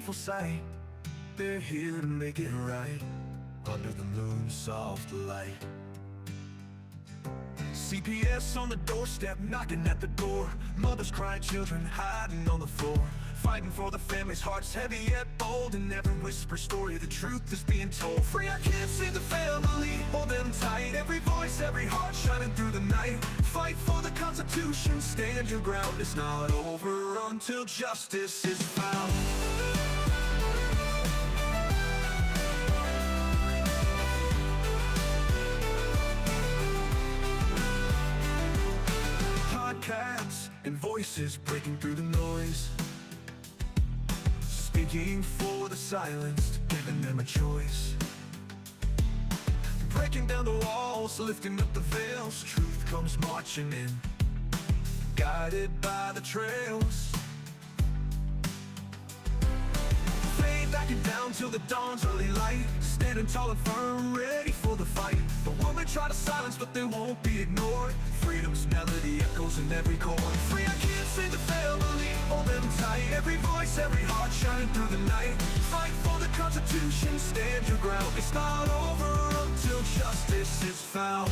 painful sight. They're here to make it right, under the moon's soft light. CPS on the doorstep, knocking at the door. Mothers crying, children hiding on the floor. Fighting for the family's hearts, heavy yet bold. In every whisper story, the truth is being told. Free our kids, save the family, hold them tight. Every voice, every heart shining through the night. Fight for the Constitution, stand your ground. It's not over until justice is found. Podcasts and voices breaking through the noise, speaking for the silenced, giving them a choice. Breaking down the walls, lifting up the veils. Truth comes marching in, guided by the trails. Fade backing down till the dawn's early light. Standing tall and firm, ready for the fight. The world may try to silence, but they won't be ignored. Freedom's melody echoes in every chord. Free our kids, save the family, hold them tight. Every voice, every heart shining through the night. Fight for the Constitution, stand your ground. It's not over until justice is found.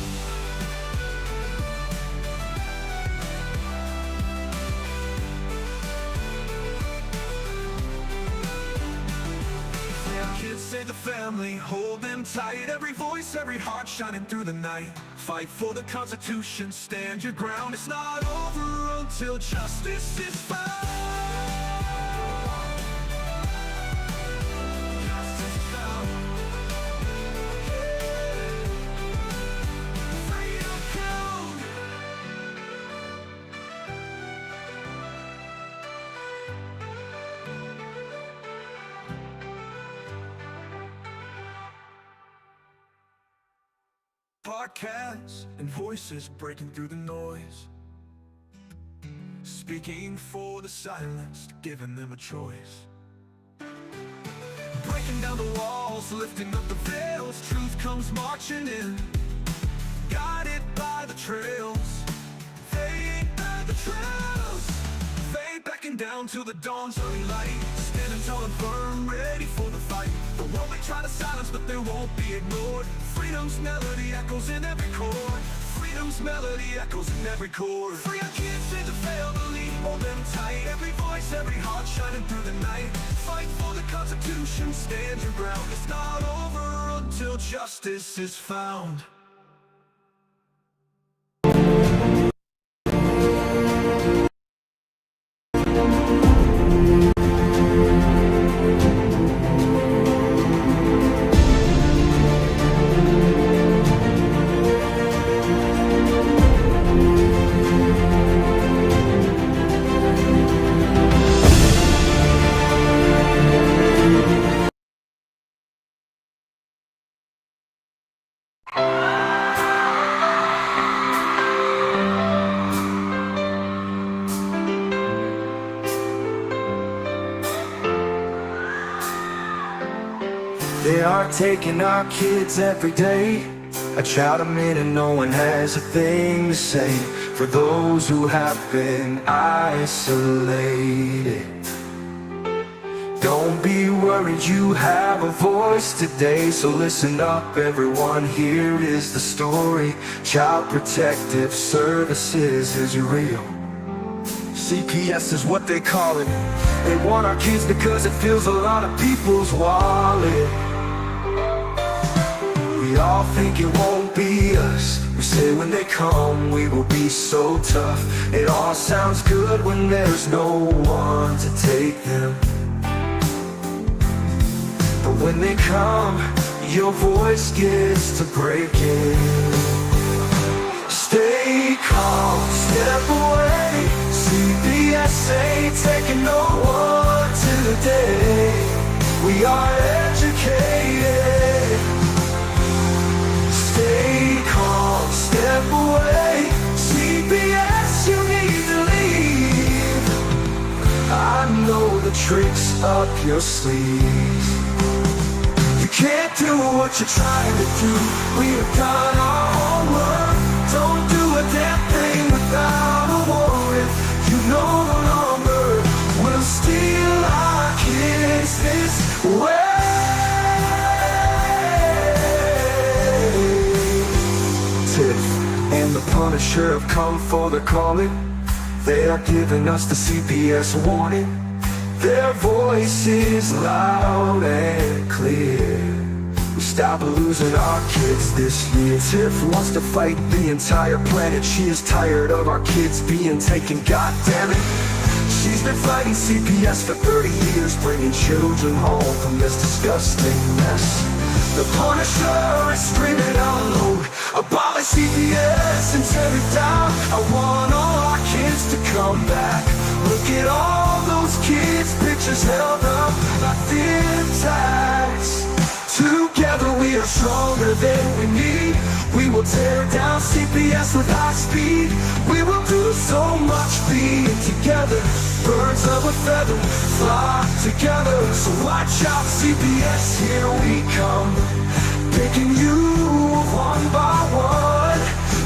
Kids, save the family, hold them tight. Every voice, every heart shining through the night. Fight for the Constitution, stand your ground. It's not over until justice is found. Justice is found. Freedom found. Podcasts and voices breaking through the noise, speaking for the silenced, giving them a choice. Breaking down the walls, lifting up the veils. Truth comes marching in, guided by the trails. Fade by the trails. Fade backing down till the dawn's early light. Standing tall and firm, ready for the fight. The world may try to silence, but they won't be ignored. Freedom's melody echoes in every chord. Freedom's melody echoes in every chord. Free our kids, save the family, hold them tight. Every voice, every heart shining through the night. Fight for the Constitution, stand your ground. It's not over until justice is found. They are taking our kids every day. A child a minute, no one has a thing to say. For those who have been isolated, don't be worried, you have a voice today. So listen up everyone, here is the story. Child Protective Services is real. CPS is what they call it. They want our kids because it fills a lot of people's wallet. We all think it won't be us. We say when they come we will be so tough. It all sounds good when there's no one to take them. But when they come, your voice gets to breaking. Stay calm, step away. CPS ain't taking no one today. We are educated. Stay calm, step away. CPS, you need to leave. I know the tricks up your sleeves. You can't do what you're trying to do. We have done our homework. Don't do a damn thing without a warrant. You no longer will steal our kids. Punisher have come for the calling. They are giving us the CPS warning. Their voice is loud and clear. We stop losing our kids this year. Tiff wants to fight the entire planet. She is tired of our kids being taken, god damn it. She's been fighting CPS for 30 years, bringing children home from this disgusting mess. The Punisher is screaming out loud, abolish CPS and tear it down. I want all our kids to come back. Look at all those kids' pictures held up like thin tags. Together we are stronger than we need. We will tear down CPS with high speed. We will do so much being together. Birds of a feather flock together. So watch out CPS, here we come, picking you one by one.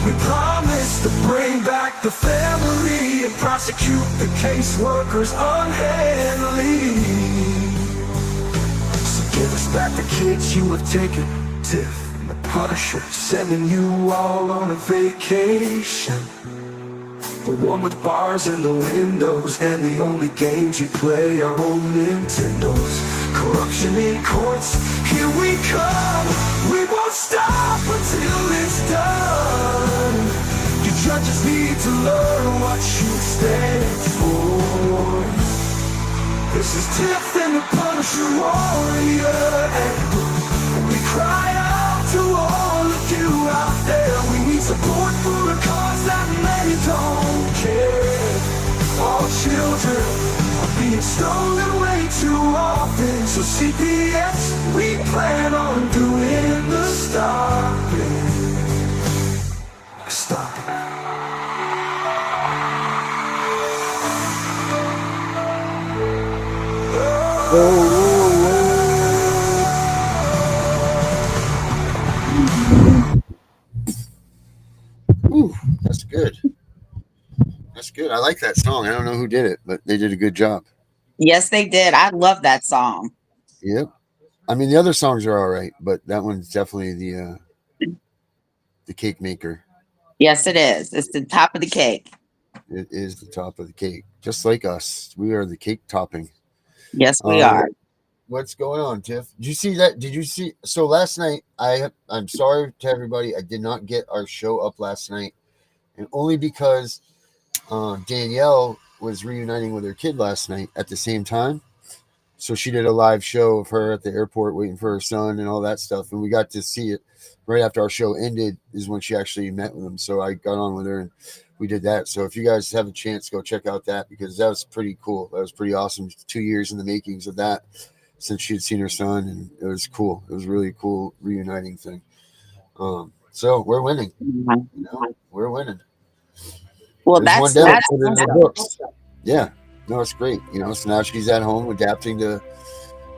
We promise to bring back the family and prosecute the caseworkers unhandily. Give us back the kids you have taken. Tiff and the Punisher sending you all on a vacation. The one with bars in the windows, and the only games you play are old Nintendos. Corruption in courts, here we come. We won't stop until it's done. You judges need to learn what you stand for. This is Tiff and the Punisher warrior, and we cry out to all of you out there. We need support for a cause that many don't care. All children are being stolen way too often. So CPS, we plan on doing the stopping. Stop it. Ooh, that's good. That's good. I like that song. I don't know who did it, but they did a good job. Yes, they did. I love that song. Yep. I mean, the other songs are all right, but that one's definitely the cake maker. Yes, it is. It's the top of the cake. It is the top of the cake, just like us. We are the cake topping. Yes, we are. What's going on, Tiff? Did you see that? Did you see? So last night, I'm sorry to everybody. I did not get our show up last night, and only because Danielle was reuniting with her kid last night at the same time. So she did a live show of her at the airport waiting for her son and all that stuff, and we got to see it right after our show ended. Is when she actually met with him. So I got on with her and we did that. So if you guys have a chance, go check out that, because that was pretty cool. That was pretty awesome. 2 years in the makings of that, since she had seen her son, and it was cool. It was a really cool reuniting thing. So we're winning. You know, we're winning. Well, There's that's put it in the books. Yeah, no, it's great. You know, so now she's at home adapting to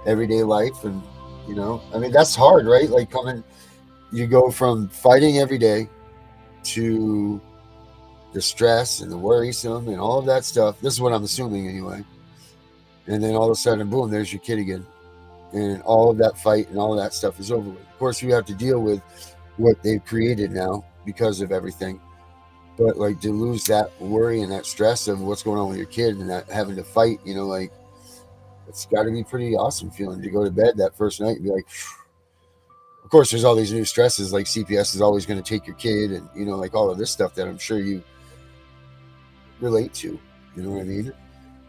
everyday life, and you know, I mean, that's hard, right? Like you go from fighting every day to the stress and the worrisome and all of that stuff. This is what I'm assuming anyway. And then all of a sudden, boom, there's your kid again. And all of that fight and all of that stuff is over with. Of course, you have to deal with what they've created now because of everything. But like, to lose that worry and that stress of what's going on with your kid and that having to fight, you know, like, it's got to be pretty awesome feeling to go to bed that first night and be like, phew. Of course, there's all these new stresses, like CPS is always going to take your kid, and, you know, like all of this stuff that I'm sure you relate to. You know what I mean?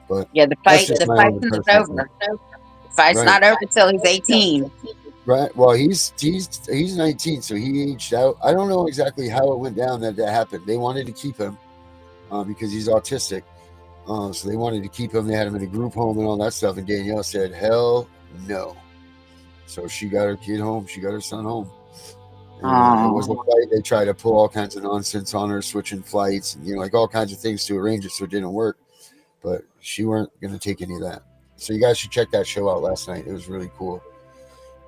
But yeah, the fight's not over. The fight's not over until he's 18. Right. Well, he's 19, so he aged out. I don't know exactly how it went down that happened. They wanted to keep him because he's autistic. So they wanted to keep him. They had him in a group home and all that stuff. And Danielle said, hell no. So she got her kid home. She got her son home. And, it was a fight. They tried to pull all kinds of nonsense on her, switching flights, and, you know, like all kinds of things to arrange it so it didn't work. But she weren't going to take any of that. So you guys should check that show out last night. It was really cool.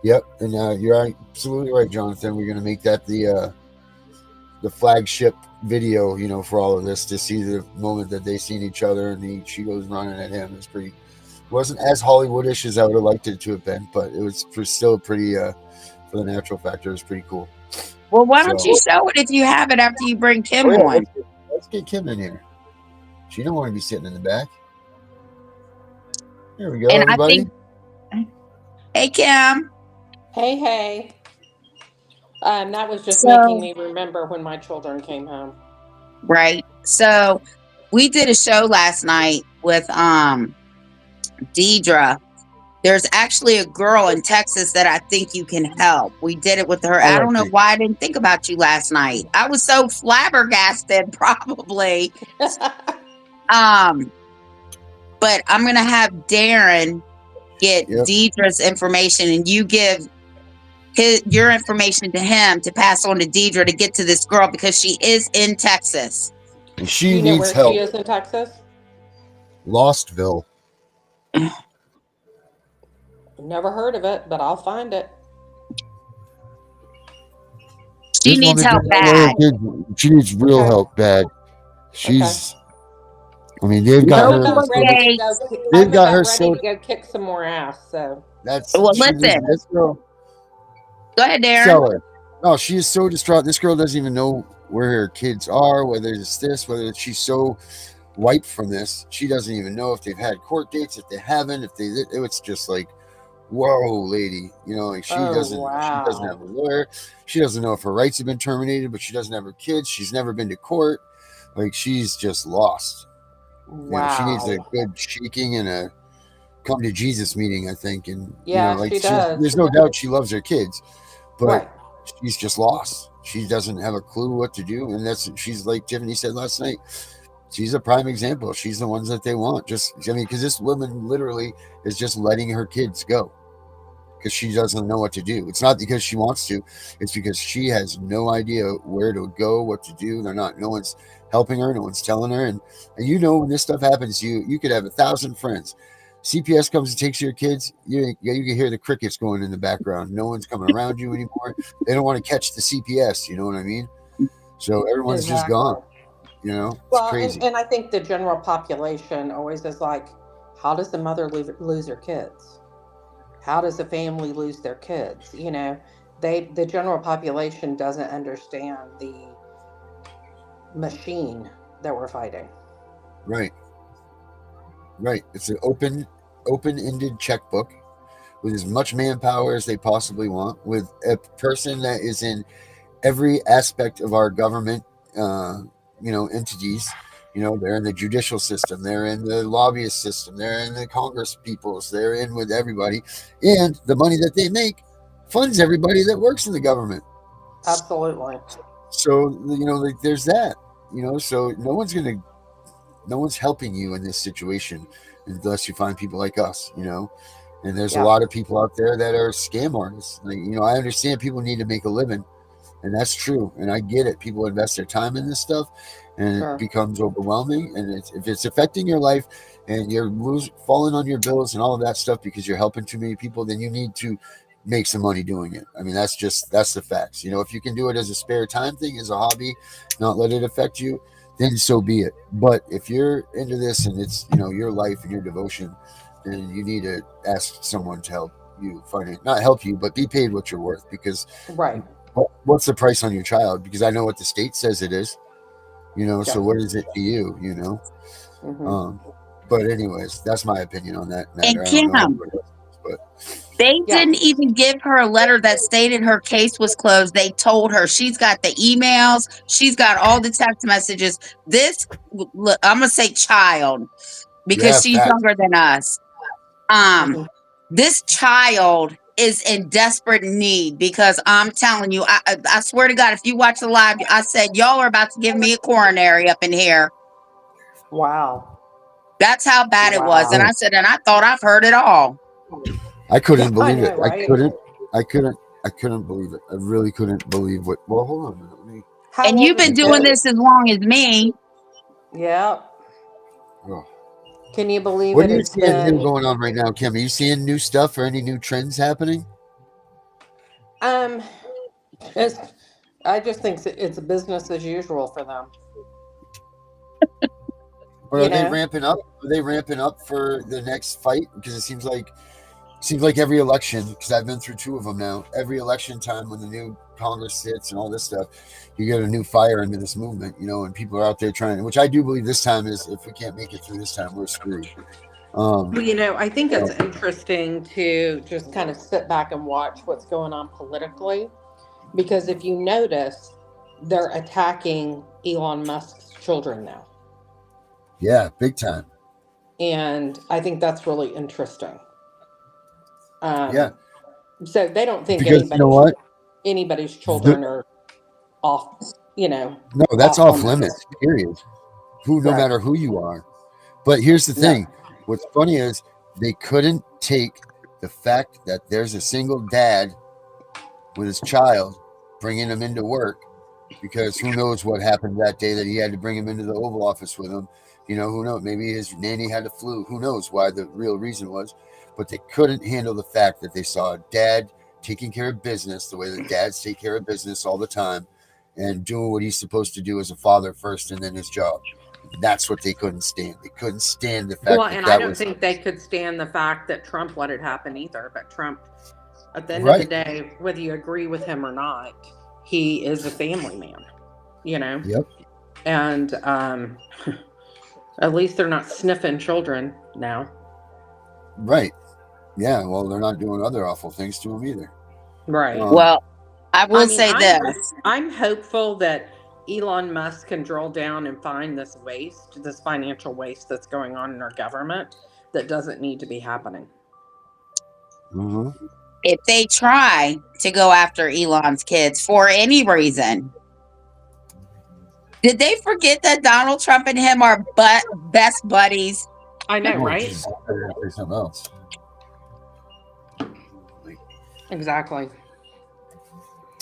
Yep. And you're absolutely right, Jonathan. We're going to make that the flagship video, you know, for all of this, to see the moment that they seen each other and she goes running at him. It's pretty, wasn't as Hollywoodish as I would have liked it to have been, but it was still pretty, for the natural factor, it was pretty cool. Well, why don't you So, show it if you have it after you bring Kim oh yeah, on? let's get Kim in here. She don't want to be sitting in the back. Here we go, And I everybody. think, hey, Kim. Hey, hey. That was just making So, me remember when my children came home. right. So we did a show last night with Deidre. There's actually a girl in Texas that I think you can help. We did it with her. I I like don't know it. why I didn't think about you last night. I was so flabbergasted, probably. Um, but I'm gonna have Darren get Yep. Deidre's information, and you give your information to him to pass on to Deidre to get to this girl because she is in Texas. And Do she you know needs where she help. is in Texas? Lostville. Never heard of it, but I'll find it. She This needs woman help does not know her bad. kids. She needs real Okay. help bad. Okay. I mean, they've got No her. more dates. They've I'm got about her ready so. to go kick some more ass. So Well, This listen. girl. Go ahead, Darren. Sell her. No, she is so distraught. This girl doesn't even know where her kids are, whether it's this, whether she's so wiped from this. She doesn't even know if they've had court dates, if they haven't, if they. It's just like, whoa, lady. You know, like she doesn't wow. have a lawyer. She doesn't know if her rights have been terminated, but she doesn't have her kids. She's never been to court. Like she's just lost. You know, she needs a Wow. good shaking and a come to Jesus meeting, I think. And Yeah, like she does. there's no doubt she loves her kids, but Right. she's just lost. She doesn't have a clue what to do, and she's like Tiffany said last night. She's a prime example. She's the ones that they want. Because this woman literally is just letting her kids go because she doesn't know what to do. It's not because she wants to; it's because she has no idea where to go, what to do. No one's helping her, no one's telling her. And you know, when this stuff happens, you could have 1,000 friends. CPS comes and takes your kids. You can hear the crickets going in the background. No one's coming around you anymore. They don't want to catch the CPS. You know what I mean? So everyone's just gone. You know, it's Well, crazy. and I think the general population always is like, how does the mother lose her kids? How does a family lose their kids? You know, the general population doesn't understand the machine that we're fighting. Right. It's an open-ended checkbook with as much manpower as they possibly want, with a person that is in every aspect of our government, entities. You know, they're in the judicial system, they're in the lobbyist system, they're in the Congress peoples, they're in with everybody, and the money that they make funds everybody that works in the government. Absolutely. So like there's that. So no one's helping you in this situation unless you find people like us. And there's a lot of people out there that are scam artists. Like, I understand people need to make a living, and that's true, and I get it. People invest their time in this stuff, and it becomes overwhelming. And if it's affecting your life, and you're falling on your bills and all of that stuff because you're helping too many people, then you need to make some money doing it. I mean, that's the facts. If you can do it as a spare time thing, as a hobby, not let it affect you, then so be it. But if you're into this and it's your life and your devotion, then you need to ask someone to help you not help you, but be paid what you're worth. Because what's the price on your child? Because I know what the state says it is. So what is it to you? Mm-hmm. But anyways, that's my opinion on that matter. And Kim, they didn't even give her a letter that stated her case was closed. They told her she's got the emails, she's got all the text messages. This, I'm gonna say child, because she's younger than us. This child is in desperate need, because I'm telling you, I swear to God, if you watch the live, I said y'all are about to give me a coronary up in here. Wow. That's how bad it was. And I said, and I thought I've heard it all. I couldn't believe know, it. right? I couldn't believe it. I really couldn't believe what. Well, hold on a minute. And you've been doing this as long as me. Yeah. Oh. Can you believe what it? What are you seeing new going on right now, Kim? Are you seeing new stuff or any new trends happening? I just think it's business as usual for them. Or are they ramping up? Are they ramping up for the next fight? Because it seems like seems like every election, because I've been through 2 of them now, every election time when the new Congress sits and all this stuff, you get a new fire into this movement, and people are out there trying, which I do believe this time is, if we can't make it through this time, we're screwed. Well, I think it's interesting to just kind of sit back and watch what's going on politically, because if you notice, they're attacking Elon Musk's children now. Yeah, big time. And I think that's really interesting. Yeah. So they don't think Because you know what? anybody's children are off, No, that's off limits, period. No Right. matter who you are. But here's the thing. What's funny is they couldn't take the fact that there's a single dad with his child bringing him into work, because who knows what happened that day that he had to bring him into the Oval Office with him. Who knows? Maybe his nanny had a flu. Who knows why the real reason was. But they couldn't handle the fact that they saw a dad taking care of business the way that dads take care of business all the time, and doing what he's supposed to do as a father first and then his job. That's what they couldn't stand. They couldn't stand the fact that I don't think they could stand the fact that Trump let it happen either. But Trump, at the end of the day, whether you agree with him or not, he is a family man, Yep. And at least they're not sniffing children now. Right. Yeah, well, they're not doing other awful things to him either. Right. Well, I will say this. I'm hopeful that Elon Musk can drill down and find this financial waste that's going on in our government that doesn't need to be happening. Mm-hmm. If they try to go after Elon's kids for any reason, did they forget that Donald Trump and him are best buddies? I know, right? Something else. Exactly.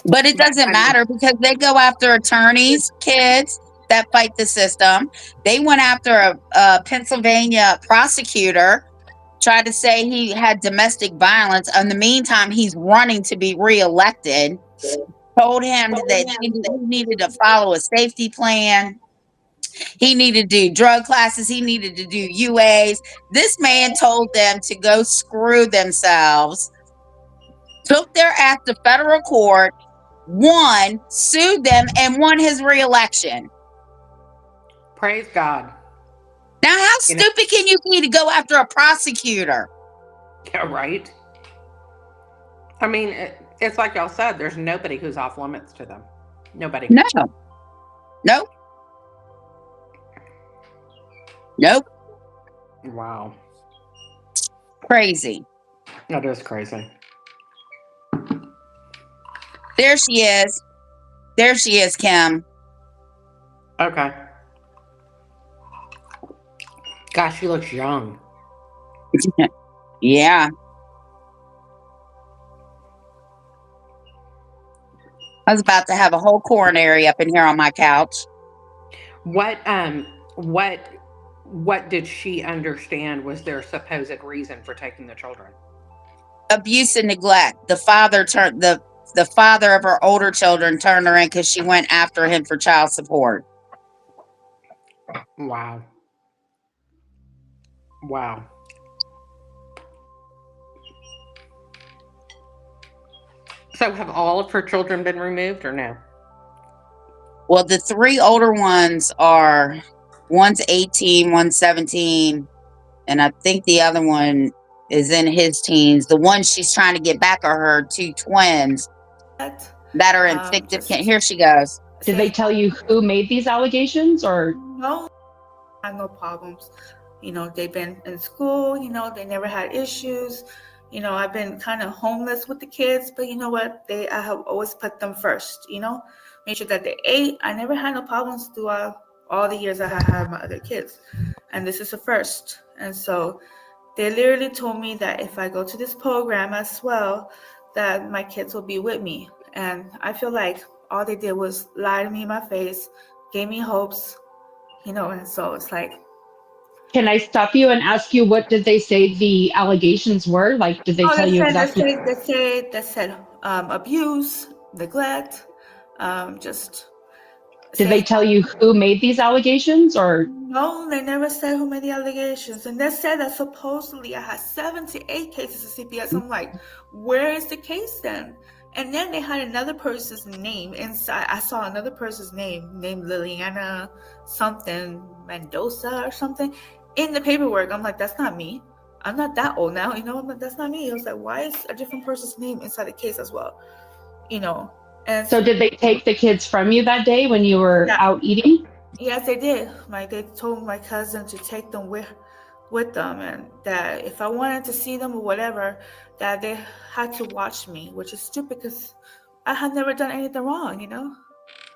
But it doesn't matter, because they go after attorneys, kids that fight the system. They went after a Pennsylvania prosecutor, tried to say he had domestic violence. In the meantime, he's running to be reelected. Told him that he needed to follow a safety plan. He needed to do drug classes. He needed to do UAs. This man told them to go screw themselves. Took their ass to federal court, won, sued them, and won his reelection. Praise God. Now, how stupid can you be to go after a prosecutor? Yeah, right. I mean, it's like y'all said, there's nobody who's off limits to them. Nobody. No. Nope. Nope. Wow. Crazy. That is crazy. There she is. There she is, Kim. Okay. Gosh, she looks young. Yeah. I was about to have a whole coronary up in here on my couch. What did she understand was their supposed reason for taking the children? Abuse and neglect. The father of her older children turned her in because she went after him for child support. Wow. Wow. So have all of her children been removed or no? Well, the 3 older ones are, one's 18, one's 17, and I think the other one is in his teens. The one she's trying to get back are her 2 twins that are in fictive. Here she goes. Did they tell you who made these allegations, or? No, I had no problems. They've been in school, they never had issues. I've been kind of homeless with the kids, but you know what? I have always put them first, make sure that they ate. I never had no problems throughout all the years I had my other kids. And this is the first. And so they literally told me that if I go to this program as well, that my kids will be with me. And I feel like all they did was lie to me in my face, gave me hopes, and so it's like. Can I stop you and ask you, what did they say the allegations were? Like, did they tell you exactly? They said abuse, neglect, just Did they tell you who made these allegations, or? No, they never said who made the allegations. And they said that supposedly I had 7 to 8 cases of CPS. I'm like, where is the case then? And then they had another person's name inside. I saw another person's name named Liliana something Mendoza or something in the paperwork. I'm like, that's not me. I'm not that old now. I'm like, that's not me. I was like, why is a different person's name inside the case as well? And so did they take the kids from you that day when you were out eating? Yes, they did. They told my cousin to take them with them, and that if I wanted to see them or whatever, that they had to watch me, which is stupid because I had never done anything wrong,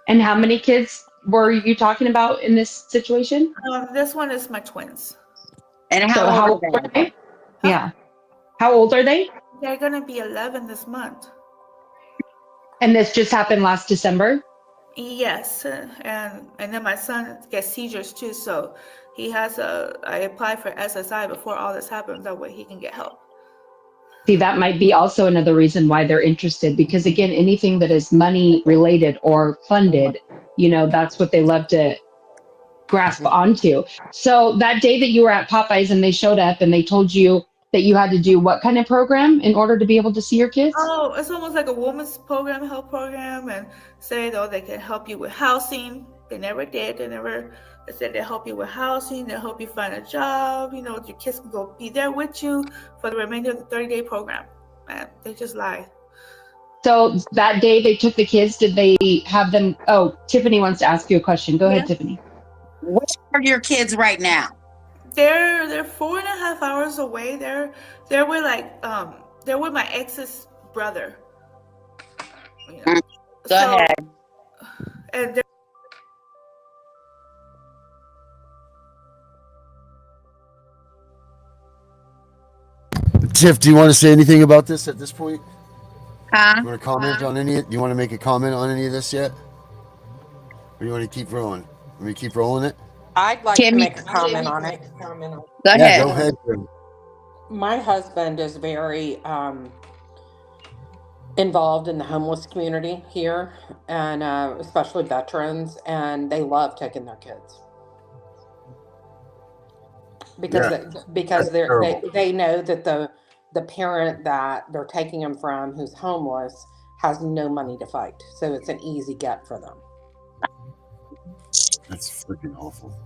And how many kids were you talking about in this situation? This one is my twins. And how old are they? Huh? Yeah. How old are they? They're gonna be 11 this month. And this just happened last December? Yes, and then my son gets seizures too, so I applied for SSI before all this happened, that way he can get help. See, that might be also another reason why they're interested, because again, anything that is money related or funded, that's what they love to grasp onto. So that day that you were at Popeyes and they showed up and they told you that you had to do what kind of program in order to be able to see your kids? Oh, it's almost like a woman's program, help program, and say, they can help you with housing. They never did. They said they'll help you with housing, they'll help you find a job, your kids can go be there with you for the remainder of the 30-day program. And they just lie. So that day they took the kids, did they have them? Oh, Tiffany wants to ask you a question. Go ahead, Tiffany. Where are your kids right now? They're 4.5 hours away. They're with my ex's brother. Go ahead. And Tiff, do you want to say anything about this at this point? Huh? You want to comment on any? Do you want to make a comment on any of this yet? Or you want to keep rolling? Want me to keep rolling it? I'd like to make a comment on it. Go Yeah, ahead. go ahead. My husband is very involved in the homeless community here, and especially veterans, and they love taking their kids because they know that the parent that they're taking them from, who's homeless, has no money to fight, so it's an easy get for them. That's freaking awful.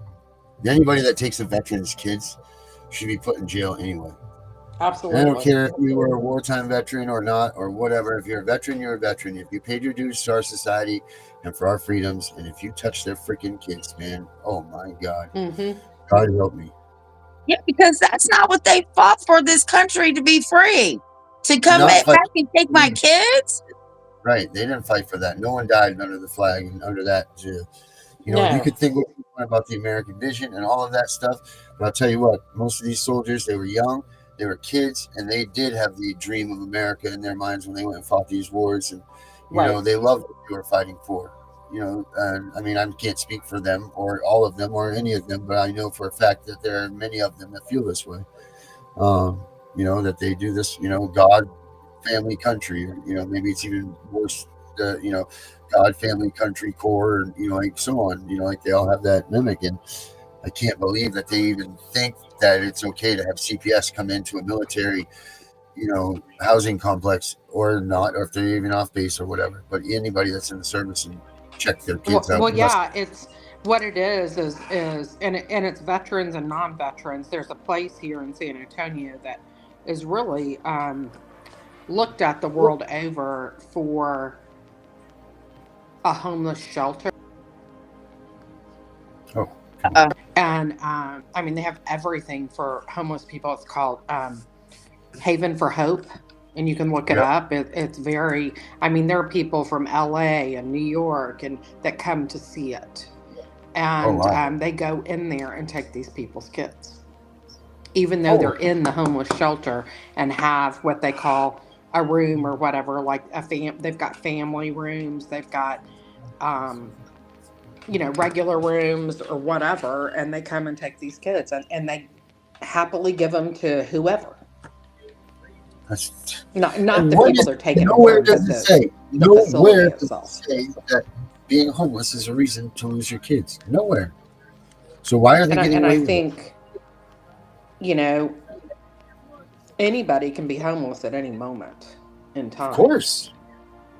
Anybody that takes a veteran's kids should be put in jail anyway. Absolutely. And I don't care if you were a wartime veteran or not, or whatever. If you're a veteran, you're a veteran. If you paid your dues to our society and for our freedoms, and if you touch their freaking kids, man, oh my God. Mm-hmm. God help me. Yeah, because that's not what they fought for this country, to be free. To come back and take my kids? Right. They didn't fight for that. No one died under the flag and under that. You could think what you want about the American vision and all of that stuff. But I'll tell you what, most of these soldiers, they were young, they were kids, and they did have the dream of America in their minds when they went and fought these wars. And, you know, they loved what they were fighting for. I mean, I can't speak for them or all of them or any of them, but I know for a fact that there are many of them that feel this way. That they do this, God, family, country, maybe it's even worse, God, family, country, core, and, like so on, like they all have that mimic. And I can't believe that they even think that it's okay to have CPS come into a military, housing complex or not, or if they're even off base or whatever, but anybody that's in the service and check their kids out. Well, yeah, it's what it is, and it's veterans and non-veterans. There's a place here in San Antonio that is really looked at the world over for a homeless shelter. Oh. And I mean, they have everything for homeless people. It's called Haven for Hope, and you can look it up. It's very, I mean, there are people from LA and New York and that come to see it. And they go in there and take these people's kids, even though they're in the homeless shelter and have what they call a room or whatever, like they've got family rooms, they've got regular rooms or whatever, and they come and take these kids and they happily give them to whoever. That's not the people they're taking. Nowhere does it say that being homeless is a reason to lose your kids. Nowhere. So why are they getting And I away with it? think, you know, anybody can be homeless at any moment in Of time. course.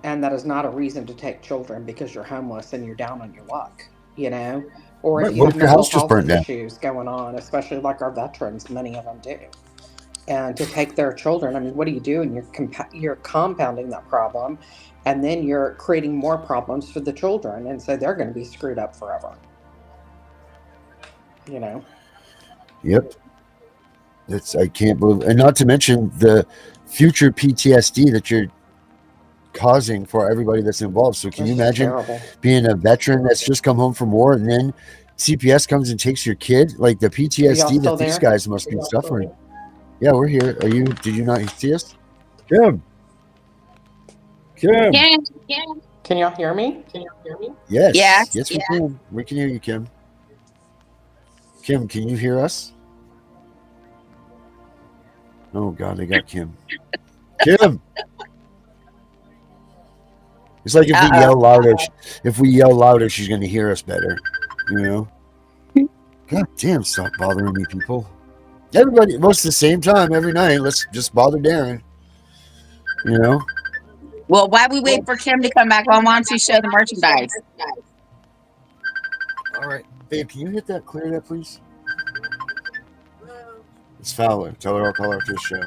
And that is not a reason to take children because you're homeless and you're down on your luck, you know? Or Right. if you What have if your mental house just health burned down? issues going on, especially like our veterans, many of them do. And to take their children, I mean, what are you doing? You're compounding that problem, and then you're creating more problems for the children, and so they're going to be screwed up forever. You know. Yep. I can't believe, and not to mention the future PTSD that you're causing for everybody that's involved. So can you It's just imagine terrible. being a veteran that's just come home from war and then CPS comes and takes your kid? Like the Are y'all PTSD still that these there? guys must be suffering. Yeah, we're here. Did you not see us? Kim. Kim. Yeah. Can y'all hear me? Yes. Yes. Yes, we can. We can hear you, Kim. Kim, can you hear us? Oh God, they got Kim. Kim. It's like if we yell louder. If we yell louder, she's going to hear us better. You know. God damn! Stop bothering me, people. Everybody, most at the same time every night. Let's just bother Darren. You know. Well, while we wait for Kim to come back, why don't you show the merchandise? All right, babe. Can you hit that? Clear that, please. It's Fowler. Tell her I'll call her after the show.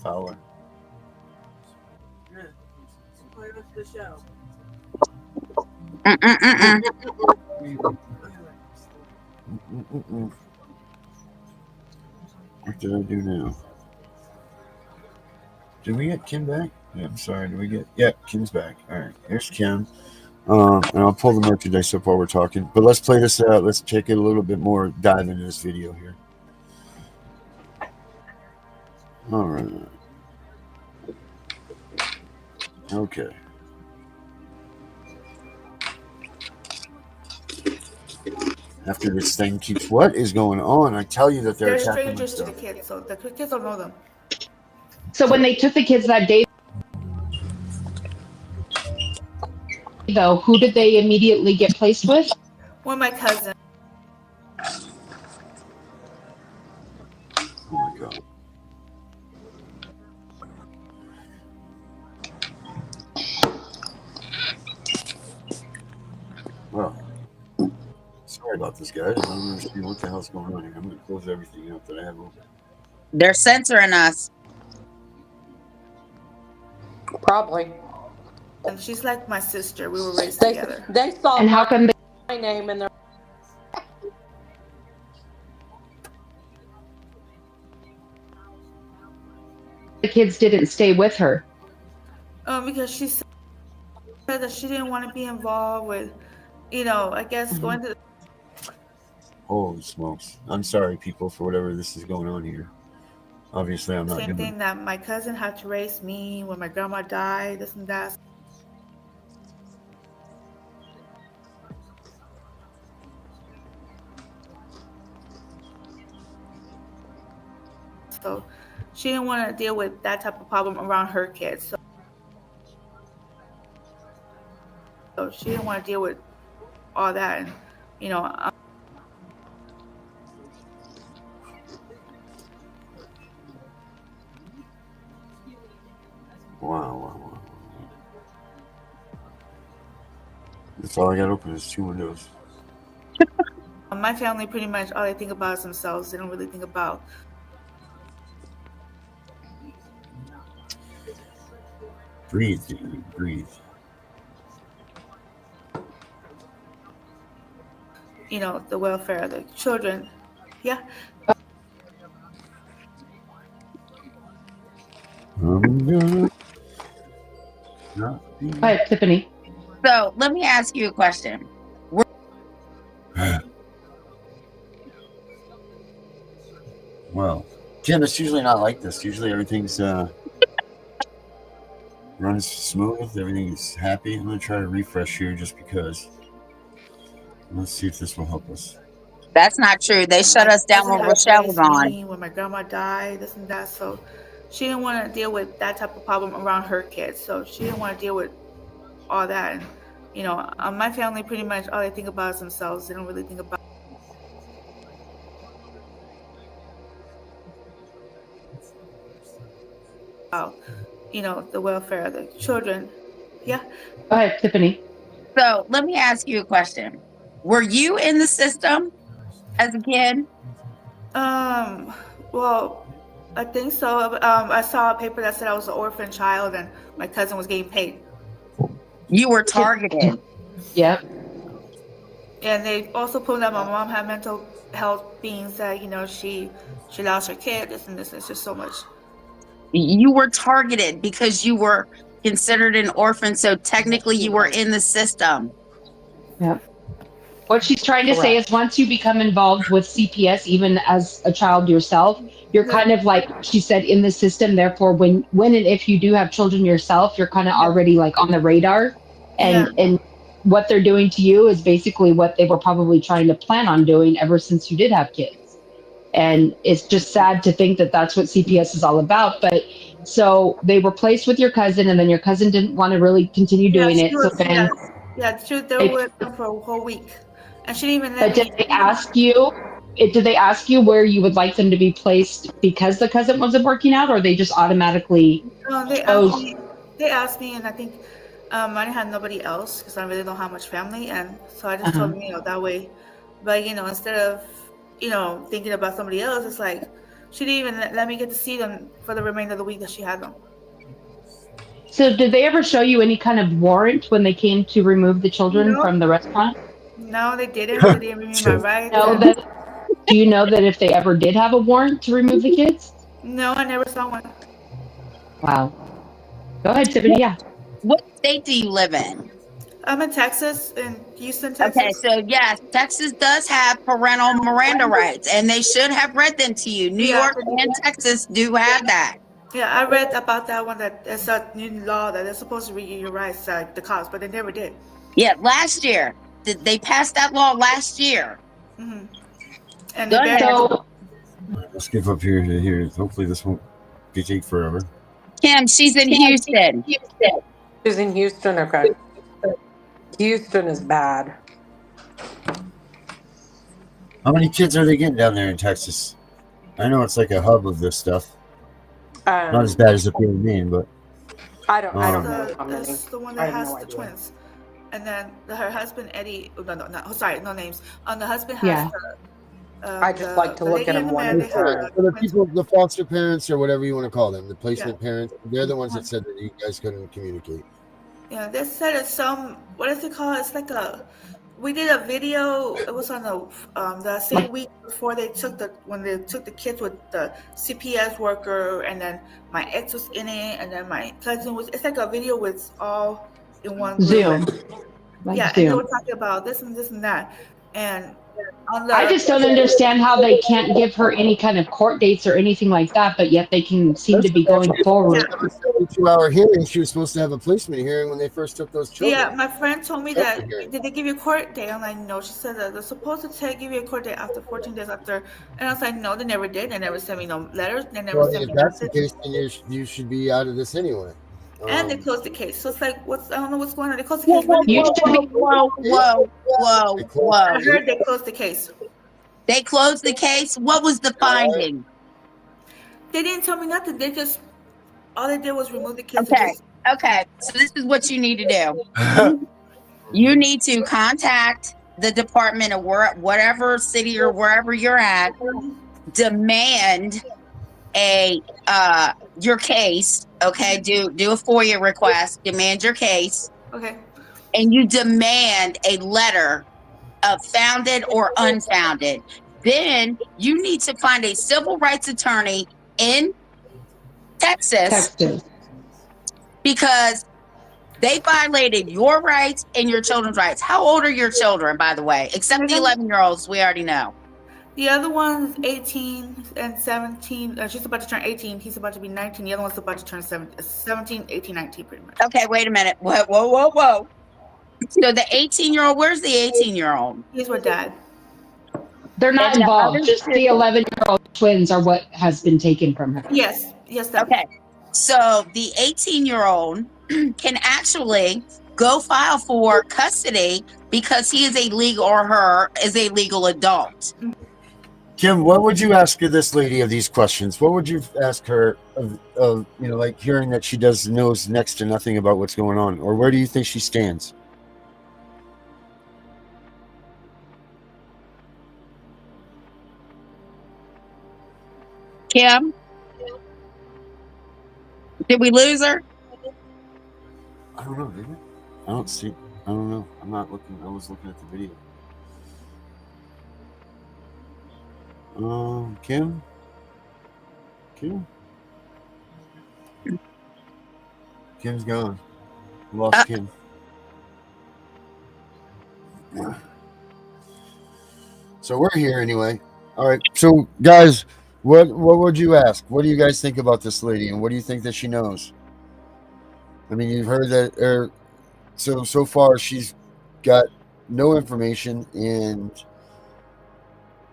Fowler. What did I do now? Did we get Kim back? Yeah, I'm sorry. Did we get? Yeah, Kim's back. All right, here's Kim. And I'll pull the merchandise up while we're talking. But let's play this. Let's take it a little bit more. Dive into this video here. All right. Okay. After this thing keeps, what is going on? I tell you that they're attacking strangers to the stuff. kids, so the kids don't know them. So when they took the kids that day, though, who did they immediately get placed with? One of my cousins. Oh my God. Well, sorry about this, guys. I don't understand what the hell's going on here. I'm going to close everything up that I have open. They're censoring us. Probably. And she's like my sister. We were raised They together. they saw And how come my name in their. the kids didn't stay with her? Because she said that she didn't want to be involved with, I guess going to. Holy smokes. I'm sorry, people, for whatever this is going on here. Obviously, I'm not Same going thing to. that my cousin had to raise me when my grandma died, this and that. So she didn't want to deal with that type of problem around her kids. So she didn't want to deal with all that. And, Wow. That's all I got open is 2 windows. my family pretty much all they think about is themselves. They don't really think about. Breathe, dude. Breathe. The welfare of the children. Yeah. Hi, Tiffany. So let me ask you a question. Well, Kim, it's usually not like this. Usually everything's runs smooth. Everything's happy. I'm going to try to refresh here just because. Let's see if this will help us. That's not true. They shut us down when Rochelle was on. When my grandma died, this and that. So she didn't want to deal with that type of problem around her kids. So she didn't want to deal with all that. And, you know, my family pretty much all they think about is themselves. They don't really think about you know, the welfare of the children. Yeah. Go ahead, Tiffany. So let me ask you a question. Were you in the system as a kid? Well, I think so. I saw a paper that said I was an orphan child and my cousin was getting paid. You were targeted. Yep. And they also put that my mom had mental health beings that, you know, she lost her kid, this and this. It's just so much. You were targeted because you were considered an orphan. So technically you were in the system. Yep. What she's trying to say is once you become involved with CPS, even as a child yourself, you're kind of like she said in the system. Therefore, when and if you do have children yourself, you're kind of already like on the radar. And what they're doing to you is basically what they were probably trying to plan on doing ever since you did have kids. And it's just sad to think that that's what CPS is all about. But so they were placed with your cousin, and then your cousin didn't want to really continue doing it. So then, they were with them for a whole week, and she didn't even. But did they ask you? Did they ask you where you would like them to be placed because the cousin wasn't working out, or they just automatically? They asked me, and I think I didn't have nobody else because I really don't have much family, and so I just told them, you know, that way. But you know, instead of thinking about somebody else, it's like she didn't even let me get to see them for the remainder of the week that she had them. So did they ever show you any kind of warrant when they came to remove the children from the restaurant? No, they didn't. They didn't remove my rights. Do you know that if they ever did have a warrant to remove the kids? No, I never saw one. Wow. Go ahead, Tiffany. Yeah. What state do you live in? I'm in Texas, in Houston, Texas. Okay, so yes, Texas does have parental Miranda rights, and they should have read them to you. New York and Texas do have that. Yeah, I read about that one, that it's a new law that they're supposed to read you your rights, the cops, but they never did. Yeah, last year. They passed that law last year. Mm-hmm. And let's give up here. Hopefully this won't take forever. Kim, she's in Houston. She's in Houston, okay. Houston is bad. How many kids are they getting down there in Texas? I know it's like a hub of this stuff. Not as bad as the being mean, but I don't know. That's the one that has the twins, and then her husband Eddie. No, sorry, no names. The husband has I just like to look at them one. The people, the foster parents or whatever you want to call them, the placement parents, they're the ones that said that you guys couldn't communicate. Yeah, they said it's what is it called? It's like we did a video. It was on the same week before when they took the kids with the CPS worker, and then my ex was in it, and then my cousin was. It's like a video with all in one Zoom. And they were talking about this and this and that, and. I just don't understand how they can't give her any kind of court dates or anything like that, but yet they can seem to be going forward. 72-hour hearing. She was supposed to have a placement hearing when they first took those children. Yeah, my friend told me that. Did they give you a court date? I'm like, no. She said that they're supposed to give you a court date after 14 days after. And I was like, no, they never did. They never sent me no letters. They never sent me. If that's the case, then you should be out of this anyway. And they closed the case. So it's like, I don't know what's going on. They closed the case. Whoa. I heard they closed the case. They closed the case? What was the finding? They didn't tell me nothing. All they did was remove the kids. Okay. So this is what you need to do. You need to contact the department of whatever city or wherever you're at, demand your case. Okay, do a FOIA request, demand your case. Okay. And you demand a letter of founded or unfounded. Then you need to find a civil rights attorney in Texas. Because they violated your rights and your children's rights. How old are your children, by the way? Except the 11-year-olds, we already know. The other one's 18 and 17. She's about to turn 18. He's about to be 19. The other one's about to turn 17, 18, 19, pretty much. Okay, wait a minute. Whoa. So the 18-year-old, where's the 18-year-old? He's with dad. They're not involved. Just the 11-year-old twins are what has been taken from her. Yes. Okay. So the 18-year-old can actually go file for custody because he is a legal, or her is a legal adult. Kim, what would you ask of this lady of these questions? What would you ask her of like hearing that she knows next to nothing about what's going on, or where do you think she stands? Kim, did we lose her? I don't know, did we? I don't see. I don't know. I'm not looking. I was looking at the video. Kim? Kim's gone. We lost Kim. So we're here anyway. All right. So guys, what would you ask? What do you guys think about this lady, and what do you think that she knows? I mean, you've heard that. So far, she's got no information, and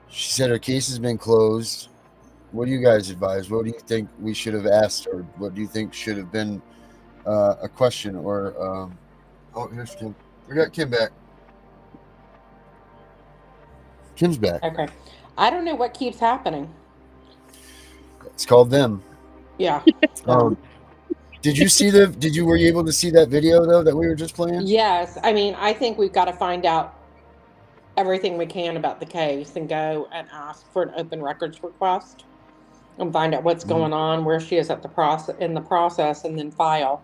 she said her case has been closed. What do you guys advise? What do you think we should have asked, or what do you think should have been a question? Or oh, here's Kim. We got Kim back. Kim's back. Okay. I don't know what keeps happening. It's called them. Yeah. Did you were you able to see that video though that we were just playing? Yes. I mean, I think we've got to find out everything we can about the case and go and ask for an open records request and find out what's going on, where she is in the process, and then file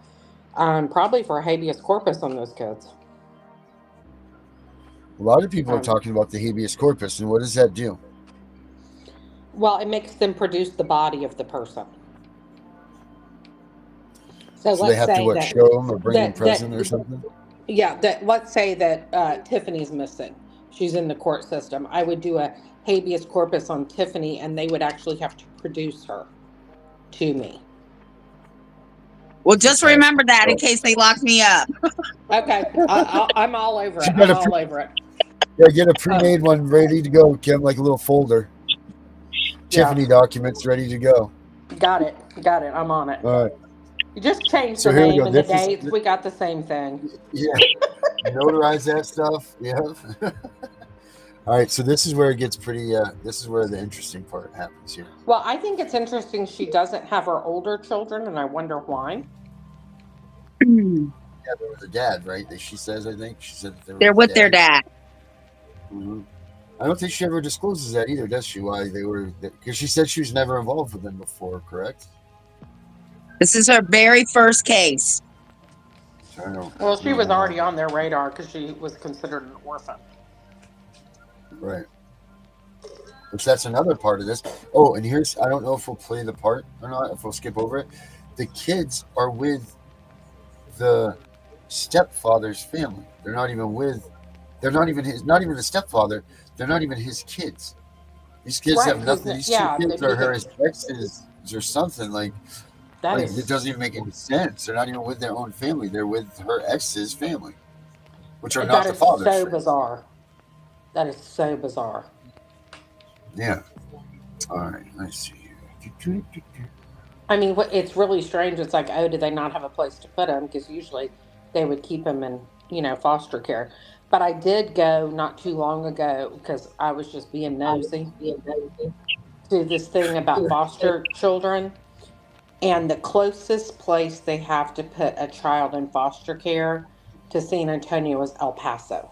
probably for a habeas corpus on those kids. A lot of people are talking about the habeas corpus, and what does that do? Well, it makes them produce the body of the person. So they have to show them or bring them present or something? Yeah, let's say that Tiffany's missing. She's in the court system. I would do a habeas corpus on Tiffany, and they would actually have to produce her to me. Well, just remember that in case they lock me up. Okay, I'm all over it. I'm all over it. Yeah, get a pre-made one ready to go, Kim, like a little folder. Tiffany documents ready to go. Got it. I'm on it. All right. You just changed the name and the dates. We got the same thing. Yeah. Notarize that stuff. Yeah. All right. So this is where it gets pretty. This is where the interesting part happens here. Well, I think it's interesting she doesn't have her older children, and I wonder why. Yeah, there was a dad, right? She says, I think she said they're with their dad. Mm-hmm. I don't think she ever discloses that either, does she? Why they were? Because she said she was never involved with them before, correct? This is her very first case. Well, she was already on their radar because she was considered an orphan. Right. Which that's another part of this. Oh, and here's, I don't know if we'll play the part or not, if we'll skip over it. The kids are with the stepfather's family. They're not even the stepfather. They're not even his kids. These kids have nothing. These two kids are her exes or something like. It doesn't even make any sense. They're not even with their own family. They're with her ex's family, which are not the father's. That is so bizarre. That is so bizarre. Yeah. All right. Let's see here. I mean, it's really strange. It's like, oh, do they not have a place to put him? Because usually they would keep him in, foster care. But I did go not too long ago because I was just being nosy to this thing about foster children. And the closest place they have to put a child in foster care to San Antonio is El Paso.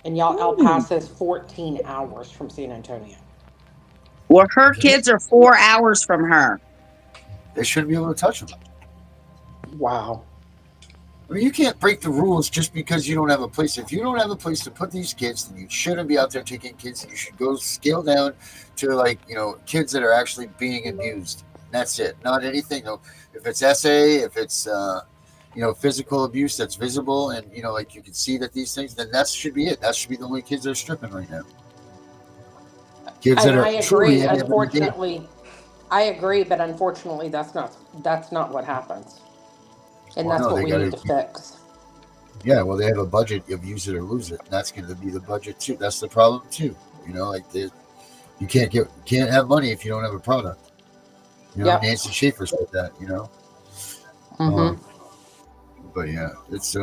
And y'all, El Paso is 14 hours from San Antonio. Well, her kids are 4 hours from her. They shouldn't be able to touch them. Wow. I mean, you can't break the rules just because you don't have a place. If you don't have a place to put these kids, then you shouldn't be out there taking kids. You should go scale down to kids that are actually being abused. That's it. Not anything. If it's SA, if it's physical abuse that's visible, and you can see that these things, then that should be it. That should be the only kids that are stripping right now. Kids that are. I agree. Unfortunately, I agree, but unfortunately, that's not what happens, and that's what we need to fix. Yeah, well, they have a budget of use it or lose it. And that's going to be the budget too. That's the problem too. You can't have money if you don't have a product. Nancy Schaefer said that. Mm-hmm. But yeah, it's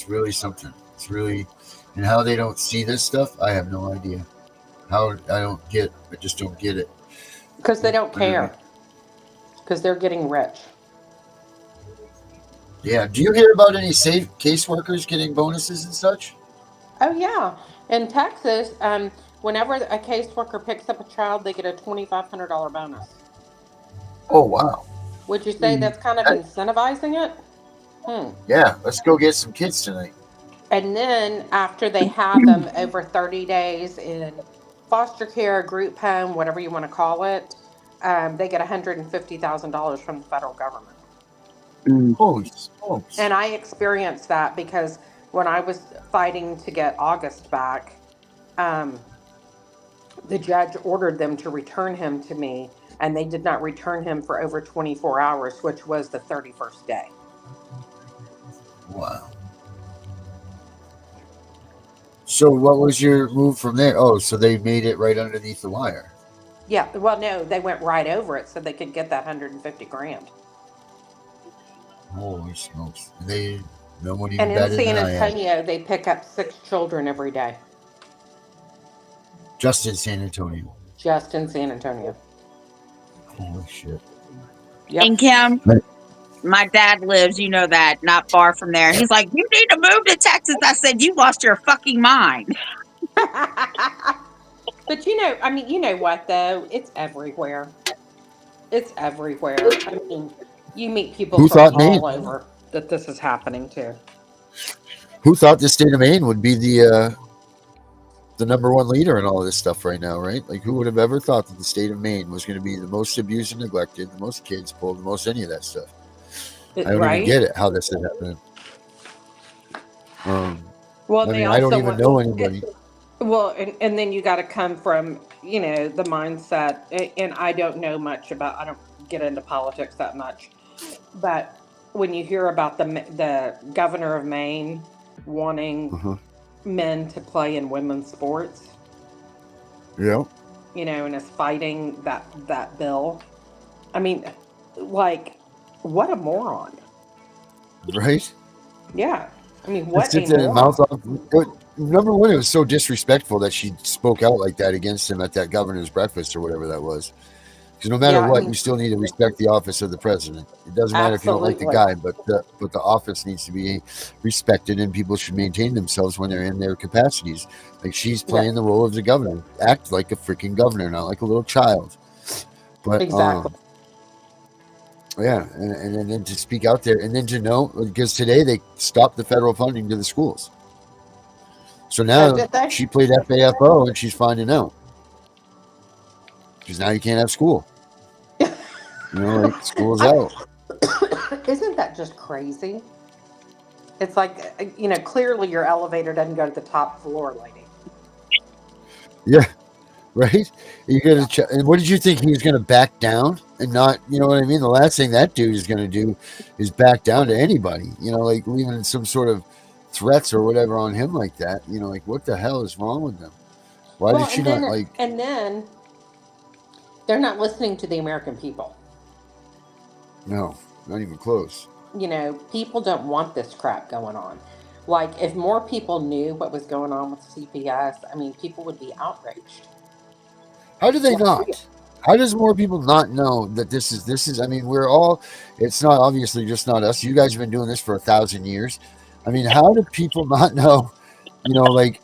really something. It's really, and how they don't see this stuff, I have no idea. How I just don't get it. Because they don't I don't know. care. Because they're getting rich. Yeah. Do you hear about any safe caseworkers getting bonuses and such? Oh yeah, in Texas, whenever a caseworker picks up a child, they get a $2,500 bonus. Oh wow. Would you say that's kind of That- incentivizing it? Hmm. yeah. Let's go get some kids tonight. And then after they have them over 30 days in foster care, group home, whatever you want to call it, they get $150,000 from the federal government. Holy smokes. And I experienced that because when I was fighting to get August back, um, the judge ordered them to return him to me, and they did not return him for over 24 hours, which was the 31st day. Wow. So what was your move from there? Oh, so they made it right underneath the wire. Yeah, well, no, they went right over it so they could get that 150 grand. Holy smokes. They no one And even in batted San an eye at it. Antonio, they pick up 6 children every day, Just in San Antonio. just in San Antonio. Holy shit. Yep. And Kim, my dad lives, you know that, not far from there. He's like, you need to move to Texas. I said, you lost your fucking mind. But I mean, you know what though? It's everywhere. It's everywhere. I mean, you meet people Who from thought Maine? all over that this is happening to. Who thought the state of Maine would be the number one leader in all of this stuff right now, right? Like, who would have ever thought that the state of Maine was going to be the most abused and neglected, the most kids pulled, the most any of that stuff? I don't Right? even get it, how this is happening. Well, I they mean, I don't also even want. know anybody. Well, and then you got to come from, the mindset, and I don't know much about, I don't get into politics that much, but when you hear about the governor of Maine wanting Uh-huh. men to play in women's sports, Yeah. and is fighting that bill. I mean, like, what a moron. Right? Yeah. I mean, Just what a sit there and moron. mouth off. Number one, it was so disrespectful that she spoke out like that against him at that governor's breakfast or whatever that was. Because no matter Yeah, I what, mean, you still need to respect the office of the president. It doesn't matter if you don't like the absolutely. guy, but the office needs to be respected, and people should maintain themselves when they're in their capacities. Like, she's Yeah, playing the role of the governor. Act like a freaking governor, not like a little child. But exactly. yeah, and then to speak out there, and then to know, because today they stopped the federal funding to the schools. So Oh, now did they? she played FAFO, and she's finding out because now you can't have school. Like, school's out. Isn't that just crazy? It's like, clearly your elevator doesn't go to the top floor, lady. Yeah, right. You got to. And what did you think, he was going to back down and not? You know what I mean? The last thing that dude is going to do is back down to anybody. Like leaving some sort of threats or whatever on him like that. Like, what the hell is wrong with them? Why Well, did she not like? and then they're not listening to the American people. No, not even close. People don't want this crap going on. Like, if more people knew what was going on with CPS, I mean, people would be outraged. How do they Like, not? How does more people not know that this is? I mean, we're all. It's not obviously just not us. You guys have been doing this for 1,000 years. I mean, how do people not know? Like,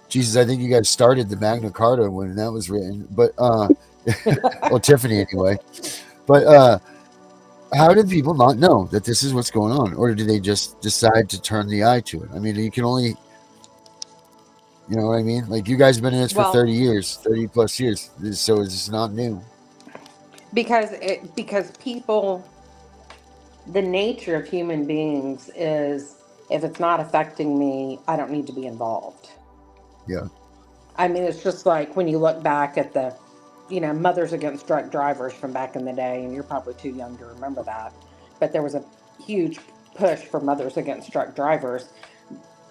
Jesus, I think you guys started the Magna Carta when that was written, but well, Tiffany anyway. But how did people not know that this is what's going on, or do they just decide to turn the eye to it? I mean, you can only. You know what I mean? Like, you guys have been in this for well, 30 years, 30 plus years. So it's not new. because people, the nature of human beings is, if it's not affecting me, I don't need to be involved. Yeah. I mean, it's just like when you look back at the, Mothers Against Drunk Drivers from back in the day, and you're probably too young to remember that, but there was a huge push for Mothers Against Drunk Drivers,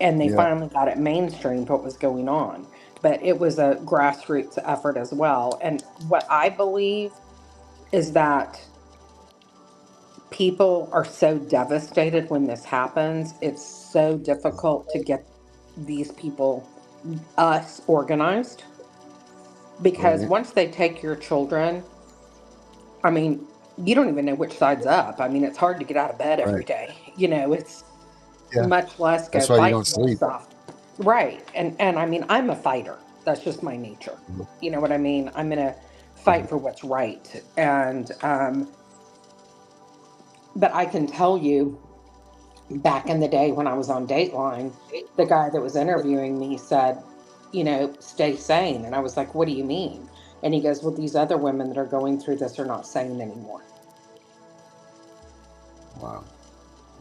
and they Yeah. finally got it mainstreamed what was going on. But it was a grassroots effort as well. And what I believe is that people are so devastated when this happens. It's so difficult to get these people, us, organized, because Right. once they take your children, I mean, you don't even know which side's up. I mean, it's hard to get out of bed every Right. day. You know, it's Yeah. much less go That's why you fight don't for sleep. stuff. Right. And I mean, I'm a fighter. That's just my nature. Mhm. You know what I mean? I'm going to fight Mhm. for what's right. And, but I can tell you, back in the day when I was on Dateline, the guy that was interviewing me said, stay sane. And I was like, what do you mean? And he goes, well, these other women that are going through this are not sane anymore. Wow.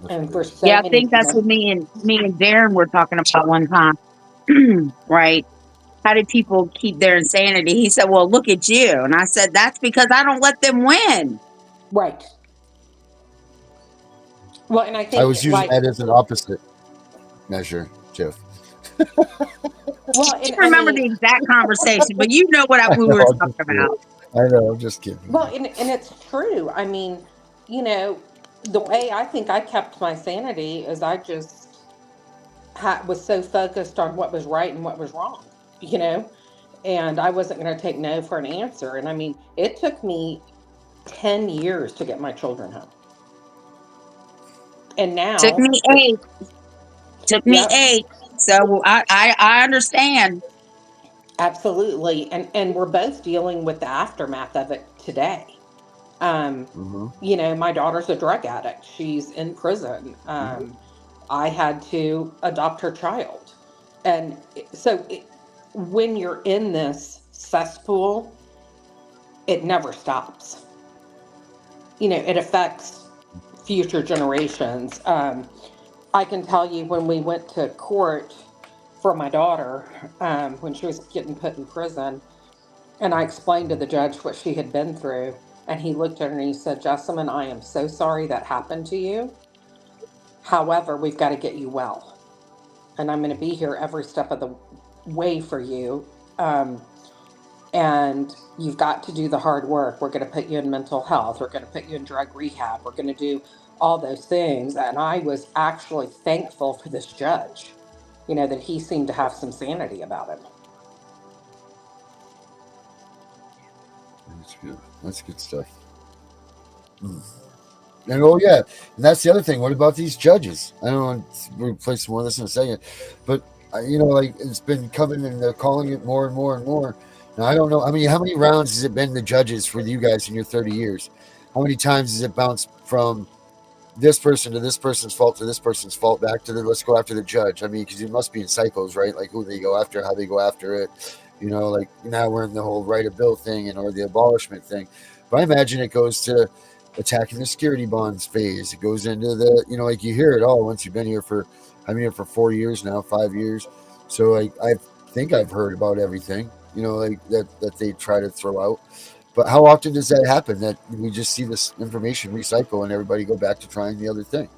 That's And for crazy. so Yeah, I many think that's what women, me and Darren were talking about one time. Right? How do people keep their insanity? He said, "Well, look at you," and I said, "That's because I don't let them win." right. Well, and I I think was using like, that as an opposite measure, Jeff. well, I and I remember mean, the exact conversation, but you know what I we know, were I'm talking just kidding. about. I know, I'm just kidding. well, and it's true. I mean, you know, the way I think I kept my sanity is I just was so focused on what was right and what was wrong, you know, and I wasn't going to take no for an answer. And I mean, it took me 10 years to get my children home. And Took now, me 8. Took me yep, 8. So I understand. absolutely. And we're both dealing with the aftermath of it today. Um, Hmm. my daughter's a drug addict. She's in prison. I had to adopt her child. And when you're in this cesspool, it never stops. It affects future generations. I can tell you when we went to court for my daughter, when she was getting put in prison, and I explained to the judge what she had been through, and he looked at her and he said, Jessamine, I am so sorry that happened to you. However, we've got to get you well. And I'm going to be here every step of the way for you. And you've got to do the hard work. We're going to put you in mental health. We're going to put you in drug rehab. We're going to do all those things. And I was actually thankful for this judge, that he seemed to have some sanity about him. That's good. That's good stuff. Mm. And oh yeah, and that's the other thing. What about these judges? I don't know. We'll play some more of this in a second, but like it's been coming and they're calling it more and more and more. Now I don't know. I mean, how many rounds has it been the judges for you guys in your 30 years? How many times has it bounced from this person to this person's fault to this person's fault back to the let's go after the judge? I mean, because it must be in cycles, right? Like who they go after, how they go after it. Like now we're in the whole right of bill thing or the abolishment thing. But I imagine it goes to attacking the security bonds phase. It goes into the, like you hear it all once you've been here for, I've been here for 4 years now, 5 years. So I think I've heard about everything, like that they try to throw out. But how often does that happen that we just see this information recycle and everybody go back to trying the other thing?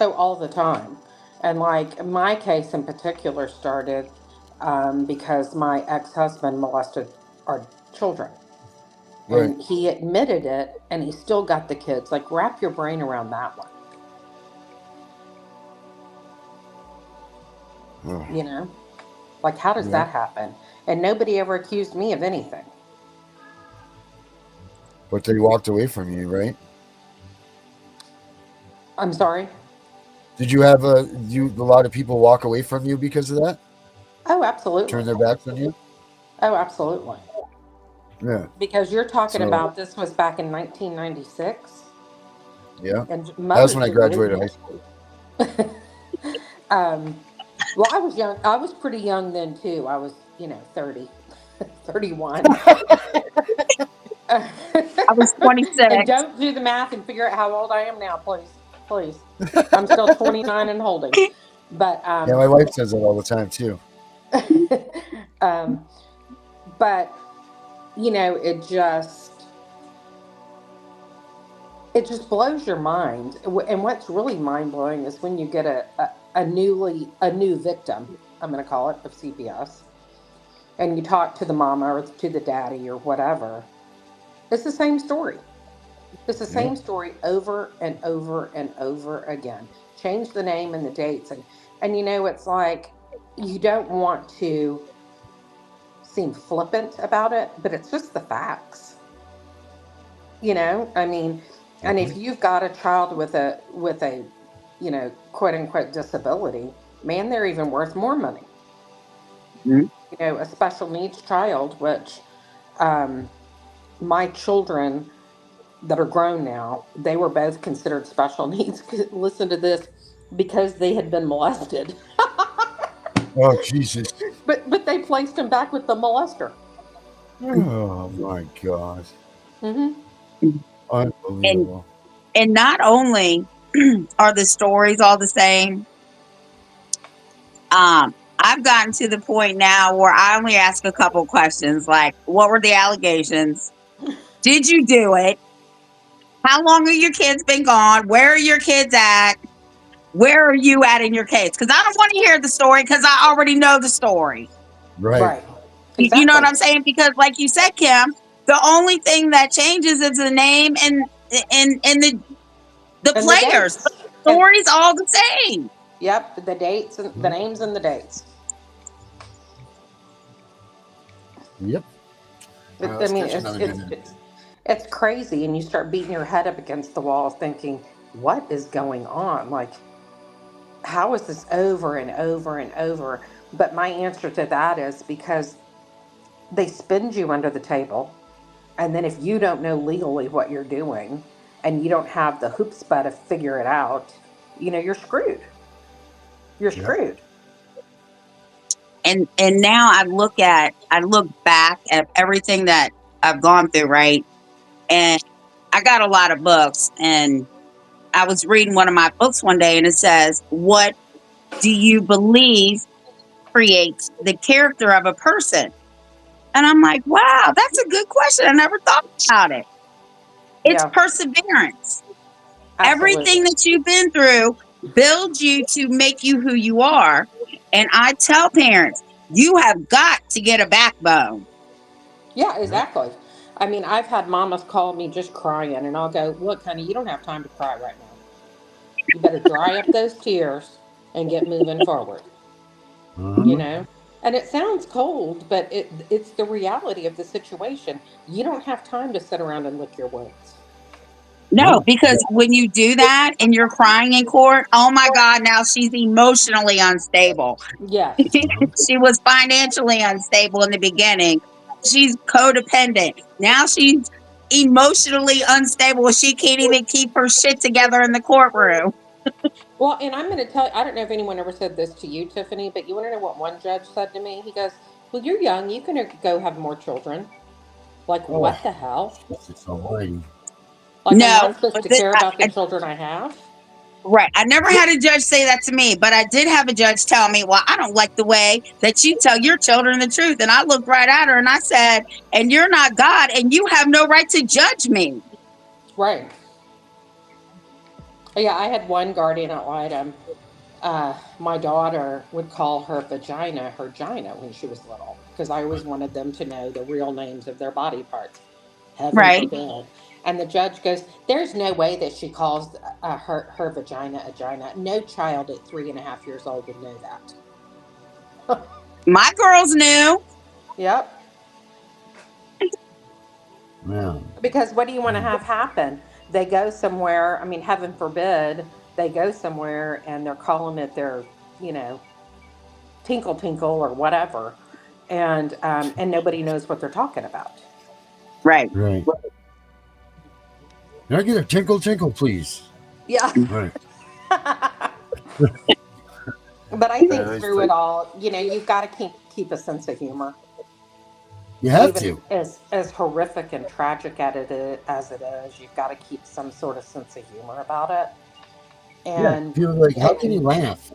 Oh, all the time. And like my case in particular started because my ex husband molested our children. Right. And he admitted it and he still got the kids. Like, wrap your brain around that one, Oh, you know? Like, how does yeah. that happen? And nobody ever accused me of anything. But they walked away from you, right? I'm sorry? Did you have a lot of people walk away from you because of that? Oh, Turn absolutely. their backs on you? Oh, absolutely. Yeah. Because you're talking So, about this was back in 1996, yeah. and That was mothers when I didn't leave graduated high me. school. Well, I was young. I was pretty young then, too. I was, 30, 31. I was And 26. don't do the math and figure out how old I am now, please. Please. I'm still 29 and holding. But Yeah, my wife says that all the time too. um but it just blows your mind. And what's really mind blowing is when you get a new victim, I'm going to call it, of CPS, and you talk to the mama or to the daddy or whatever. It's the same story. It's the same story over and over and over again. Change the name and the dates, and it's like you don't want to seem flippant about it, but it's just the facts. I mean, and if you've got a child with a quote unquote disability, man, they're even worth more money. Mhm. A special needs child, which um, my children that are grown now, they were both considered special needs. Listen to this, because they had been molested, Oh Jesus! but they placed him back with the molester. Oh my God! Hmm. And Unbelievable. and not only are the stories all the same, I've gotten to the point now where I only ask a couple questions like, what were the allegations? Did you do it? How long have your kids been gone? Where are your kids at? Where are you at in your case? Because I don't want to hear the story because I already know the story. Right. Right. You know what Exactly. I'm saying? Because like you said, Kim, the only thing that changes is the name and the And the players. The dates. And story's all the same. yep, the dates and the names and the dates. Yep. I Let's mean, catch it's another it's minute. it's it's crazy, and you start beating your head up against the wall, thinking, "What is going on? Like, how is this over and over and over?" But my answer to that is because they spend you under the table, and then if you don't know legally what you're doing, and you don't have the chutzpah to figure it out, you're screwed. You're Yep. screwed. And now I look back at everything that I've gone through, right? And I got a lot of books, and I was reading one of my books one day, and it says, "What do you believe creates the character of a person?" And I'm like, wow, that's a good question. I never thought about it. It's Yeah, perseverance. Everything absolutely. that you've been through builds you to make you who you are. And I tell parents, you have got to get a backbone. Yeah, Yep. exactly. I mean, I've had mamas call me just crying, and I'll go, "Look, honey, you don't have time to cry right now. You better dry up those tears and get moving forward." You Uh-huh. know? And it sounds cold, but it's the reality of the situation. You don't have time to sit around and lick your wounds. No, No. because when you do that and you're crying in court, oh my God, now she's emotionally unstable. Yes. Uh-huh. She was financially unstable in the beginning. She's codependent. Now she's emotionally unstable. She can't even keep her shit together in the courtroom. Well, and I'm going to tell you, I don't know if anyone ever said this to you, Tiffany, but you want to know what one judge said to me? He goes, "Well, you're young. You can go have more children." Like, Oh, what the hell? Jesus Almighty. Like, I'm not No, supposed but to care about the children I have? right. I never had a judge say that to me, but I did have a judge tell me, well, I don't like the way that you tell your children the truth. And I looked right at her and I said, and you're not God and you have no right to judge me. Right. Yeah, I had one guardian ad litem. My daughter would call her vagina her gina when she was little because I always wanted them to know the real names of their body parts. Heaven Right. forbid. And the judge goes, "There's no way that she calls her vagina a gina. No child at 3.5 years old would know that." My girls knew. Yep. Yeah. Because what do you want to have happen? They go somewhere, I mean, heaven forbid, they go somewhere and they're calling it their, you know, tinkle tinkle or whatever, and nobody knows what they're talking about. Right. Right. Can I get a tinkle tinkle, please? Yeah. All right. But I think That's through pretty. it all, you've got to keep a sense of humor, You have even to. as horrific and tragic as it is. You've got to keep some sort of sense of humor about it. Yeah. And People are like, how can you and laugh?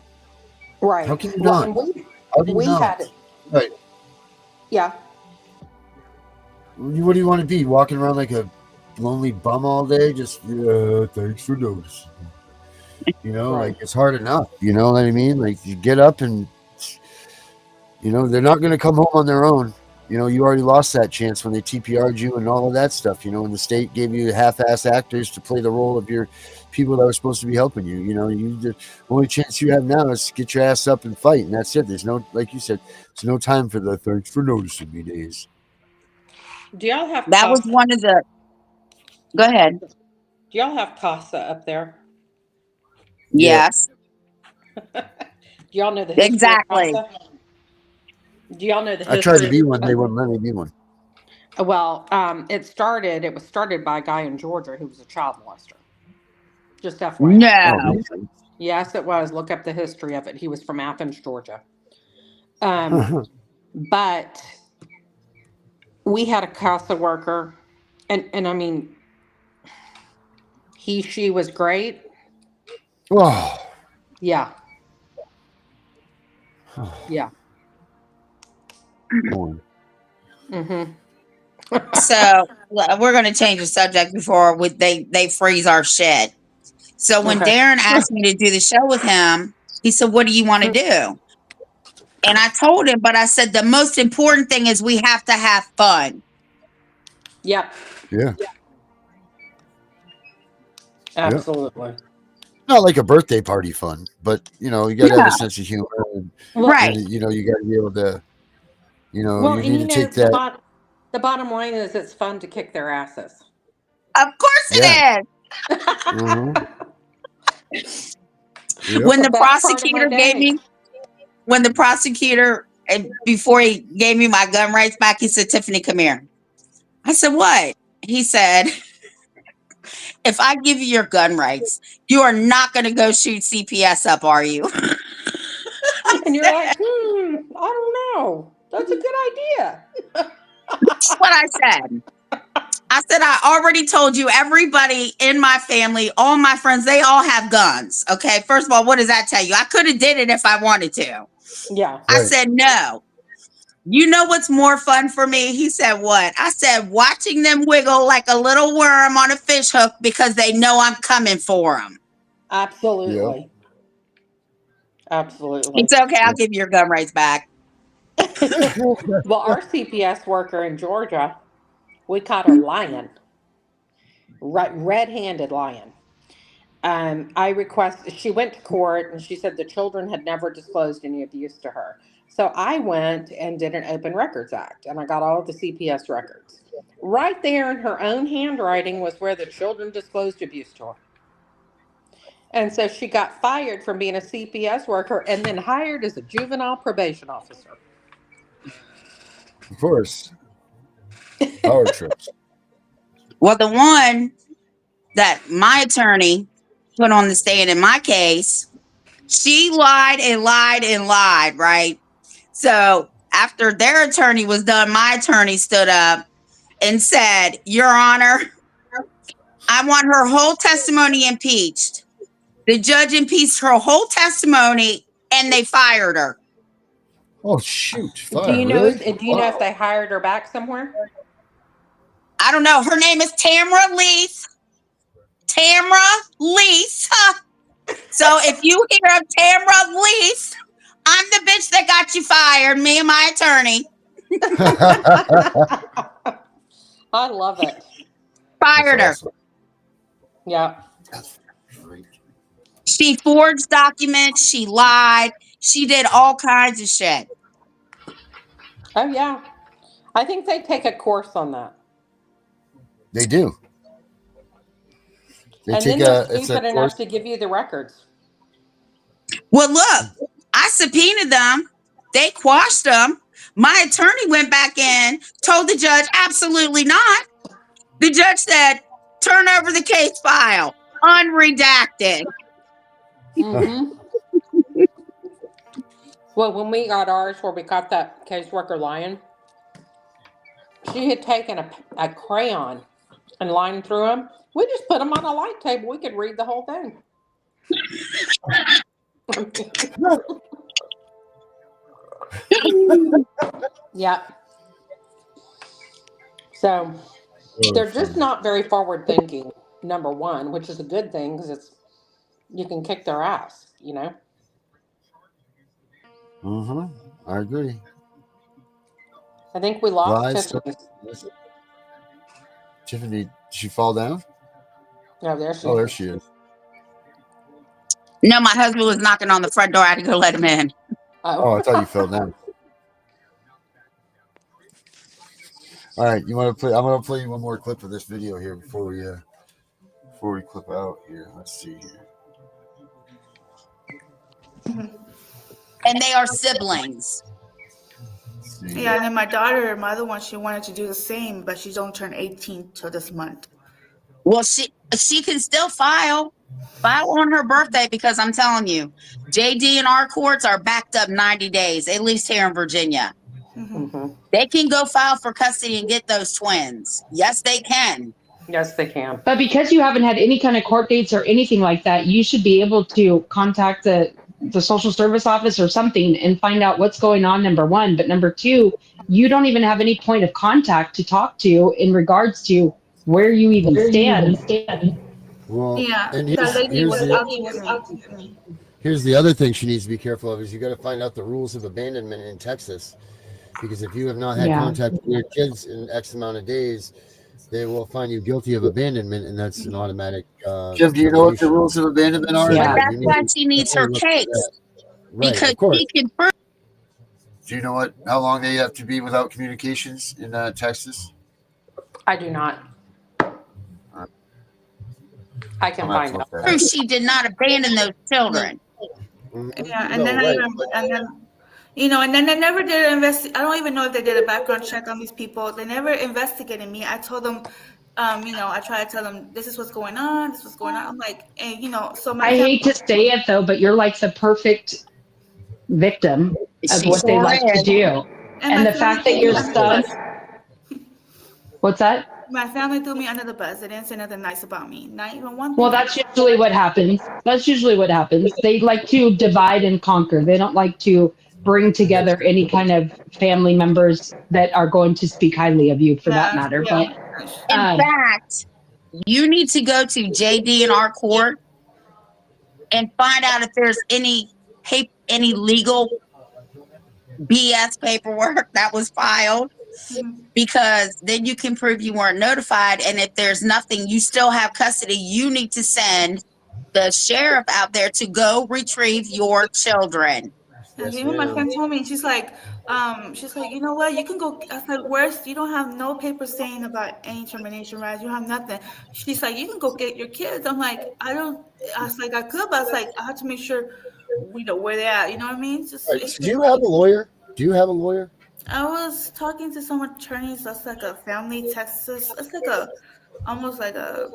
How right. can you Well, not? and we How do you we not? had Right. yeah. What do you want to be? Walking around like a lonely bum all day? Just, yeah, thanks for noticing. Right. Like it's hard enough. You know what I mean? Like you get up and, they're not going to come home on their own. you already lost that chance when they TPR'd you and all of that stuff. And the state gave you half-ass actors to play the role of your people that were supposed to be helping you. The only chance you have now is to get your ass up and fight, and that's it. There's no, like you said, there's no time for the thanks for noticing me days. Do y'all have That was CASA? one of the. Go ahead. Do y'all have CASA up there? Yeah, Yes, Do y'all know the history of exactly. CASA? Do y'all know the I tried to history? be one. They wouldn't let me be one. Well, it was started by a guy in Georgia who was a child molester. Just FYI. Oh, No. makes sense. Yes, it was. Look up the history of it. He was from Athens, Georgia. But we had a CASA worker, and I mean, she was great. Oh, Yeah. Yeah. boy. Mm-hmm. So we're going to change the subject before they freeze our shit. So when Okay. Darren asked me to do the show with him, he said, "What do you want to do?" And I told him, but I said the most important thing is we have to have fun. Yep. Yeah, Absolutely. not like a birthday party fun, but you got to have a Yeah, sense of humor, and, Well, right. you got to be able to, well, you and need to take that. the bottom line is it's fun to kick their asses. Of course Yeah. it Mm-hmm. is. Yep. When the Best part of my prosecutor gave day. me, when the prosecutor, before he gave me my gun rights back, he said, "Tiffany, come here." I said, "What?" He said, "If I give you your gun rights, you are not going to go shoot CPS up, are you?" And you're like, I don't know. That's a good idea. That's what I said. I said, "I already told you, everybody in my family, all my friends, they all have guns. Okay. First of all, what does that tell you? I could have did it if I wanted to." Yeah. I Right. said, "No. You know what's more fun for me?" He said, "What?" I said, "Watching them wiggle like a little worm on a fish hook because they know I'm coming for them." Yep. Absolutely. Absolutely. It's okay. I'll give you your gun rights back. Well, our CPS worker in Georgia, we caught her lying, right, red-handed lying. She went to court and she said the children had never disclosed any abuse to her. So I went and did an Open Records Act and I got all of the CPS records. Right there in her own handwriting was where the children disclosed abuse to her. And so she got fired from being a CPS worker and then hired as a juvenile probation officer. Of course. Power trips. Well, the one that my attorney put on the stand in my case, she lied and lied and lied, right? So after their attorney was done, my attorney stood up and said, "Your Honor, I want her whole testimony impeached." The judge impeached her whole testimony and they fired her. Oh shoot! Do Fire, you know really? if they hired her back somewhere? I don't know. Her name is Tamra Leith. Tamra Leith. So if you hear of Tamra Leith, I'm the bitch that got you fired, me and my attorney. I love it. That's Fired her. awesome. Yeah. That's great. She forged documents. She lied. She did all kinds of shit. Oh, yeah. I think they take a course on that. They do. They And take then they're it's a stupid enough course. to give you the records. Well, look, I subpoenaed them. They quashed them. My attorney went back in, told the judge, absolutely not. The judge said, turn over the case file, unredacted. Mm-hmm. Well, when we got ours, where we caught that caseworker lying, she had taken a crayon and lined through them. We just put them on a light table. We could read the whole thing. Yeah. So they're just not very forward thinking, number one, which is a good thing because you can kick their ass. Mm-hmm. I agree. I think we lost Lies. Tiffany. Tiffany, did she fall down? No, there she Oh, there is. she is. No, my husband was knocking on the front door. I had to go let him in. Oh, I Oh, thought you fell down. All right, you want to play? I'm gonna play you one more clip of this video here before we clip out here. Let's see here. And they are siblings. Let's see. Yeah, and then my daughter, my other one, she wanted to do the same, but she don't turn 18 till this month. Well, she can still file on her birthday, because I'm telling you, JD and our courts are backed up 90 days, at least here in Virginia. mhm. They can go file for custody and get those twins. Yes, they can. Yes, they can. But because you haven't had any kind of court dates or anything like that, you should be able to contact the social service office or something and find out what's going on, number one. But number two, you don't even have any point of contact to talk to in regards to where you even stand. Well, Yeah, and that lady here's was the out to get me. here's the other thing she needs to be careful of is you got to find out the rules of abandonment in Texas, because if you have not had Yeah. contact with your kids in X amount of days, they will find you guilty of abandonment, and that's an automatic. Jim, do you know what the rules of abandonment are? Yeah. But that's why she needs her case, Right, because of course. she can prove. Do you know how long they have to be without communications in Texas? I do not. I can find out. Prove she did not abandon those children. Yeah, and then and then they never did I don't even know if they did a background check on these people. They never investigated me. I told them, I try to tell them this is what's going on. This is what's going on. I'm like, and so my I hate to say it though, but you're like the perfect victim of what they like to do. And the fact that your son, what's that? My family threw me under the bus. They didn't say nothing nice about me. Not even one thing. Well, that's usually what happens. They like to divide and conquer. They don't like to bring together any kind of family members that are going to speak highly of you, for that matter. Yeah. But In fact, you need to go to JD in our court and find out if there's any legal BS paperwork that was filed, because then you can prove you weren't notified. And if there's nothing, you still have custody. You need to send the sheriff out there to go retrieve your children. And even my friend told me, she's like, you know what? You can go. I said, worse, you don't have no paper saying about any termination rights. You have nothing. She's like, you can go get your kids. I'm like, I was like, I could, but I was like, I have to make sure we know where they're at. You know what I mean? Do you have a lawyer? I was talking to some attorneys. That's like a family Texas. It's like almost like a.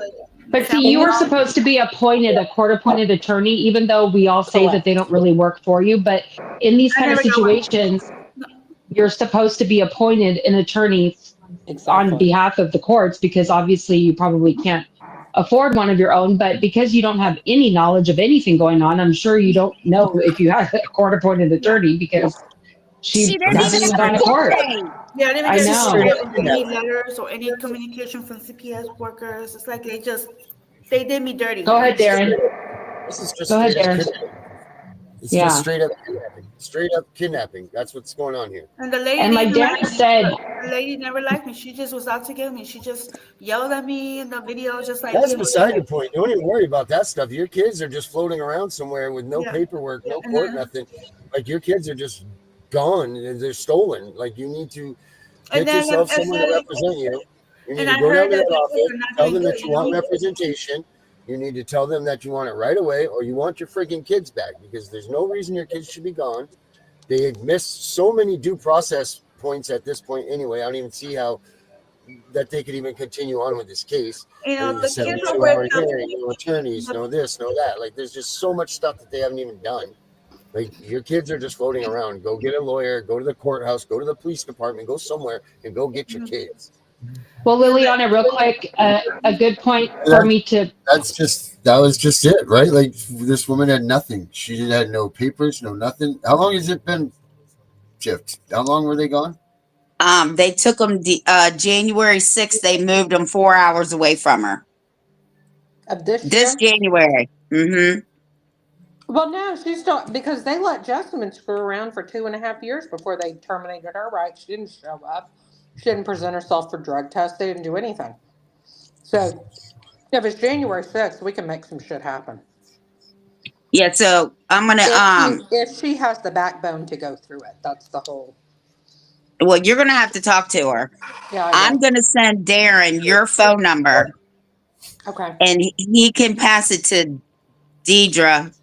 But see, you were supposed to be a court-appointed attorney, even though we all say that they don't really work for you. But in these kind of situations, you're supposed to be appointed an attorney on behalf of the courts, because obviously you probably can't afford one of your own. But because you don't have any knowledge of anything going on, I'm sure you don't know if you have a court-appointed attorney, because she hasn't even gone to court. Yeah, I didn't I get know. any letters or any communication from CPS workers. It's like they did me dirty. Go ahead, Darren. This is just Go ahead, straight up Darren. kidnapping. It's just straight up kidnapping. That's what's going on here. And the lady, And like Darren said, the lady never liked me. She just was out to get me. She just yelled at me in the video, just like. That's beside the point. Don't even worry about that stuff. Your kids are just floating around somewhere with no paperwork, no court, nothing. Like, your kids are just gone and they're stolen. Like, you need to get yourself someone to represent you. You need to go down to that office, tell them that you want representation. You need to tell them that you want it right away, or you want your freaking kids back, because there's no reason your kids should be gone. They had missed so many due process points at this point anyway. I don't even see how that they could even continue on with this case. The kids are no attorneys, no this, no that. Like, there's just so much stuff that they haven't even done. Like, your kids are just floating around. Go get a lawyer, go to the courthouse, go to the police department, go somewhere and go get your kids. well, Liliana, real quick, a good point for me to. That was just it, right? Like, this woman had nothing. She had no papers, no nothing. How long has it been, Tiff? How long were they gone? They took them January 6th. They moved them 4 hours away from her. Of this January. Mm-hmm. Well, no, she's still, because they let Jessamine screw around for 2.5 years before they terminated her right. She didn't show up. She didn't present herself for drug tests. They didn't do anything. So if it's January 6th, we can make some shit happen. Yeah, so I'm gonna If she has the backbone to go through it, that's the whole. well, you're gonna have to talk to her. Yeah, I I'm will. gonna send Darren your phone number Okay. and he can pass it to Deidre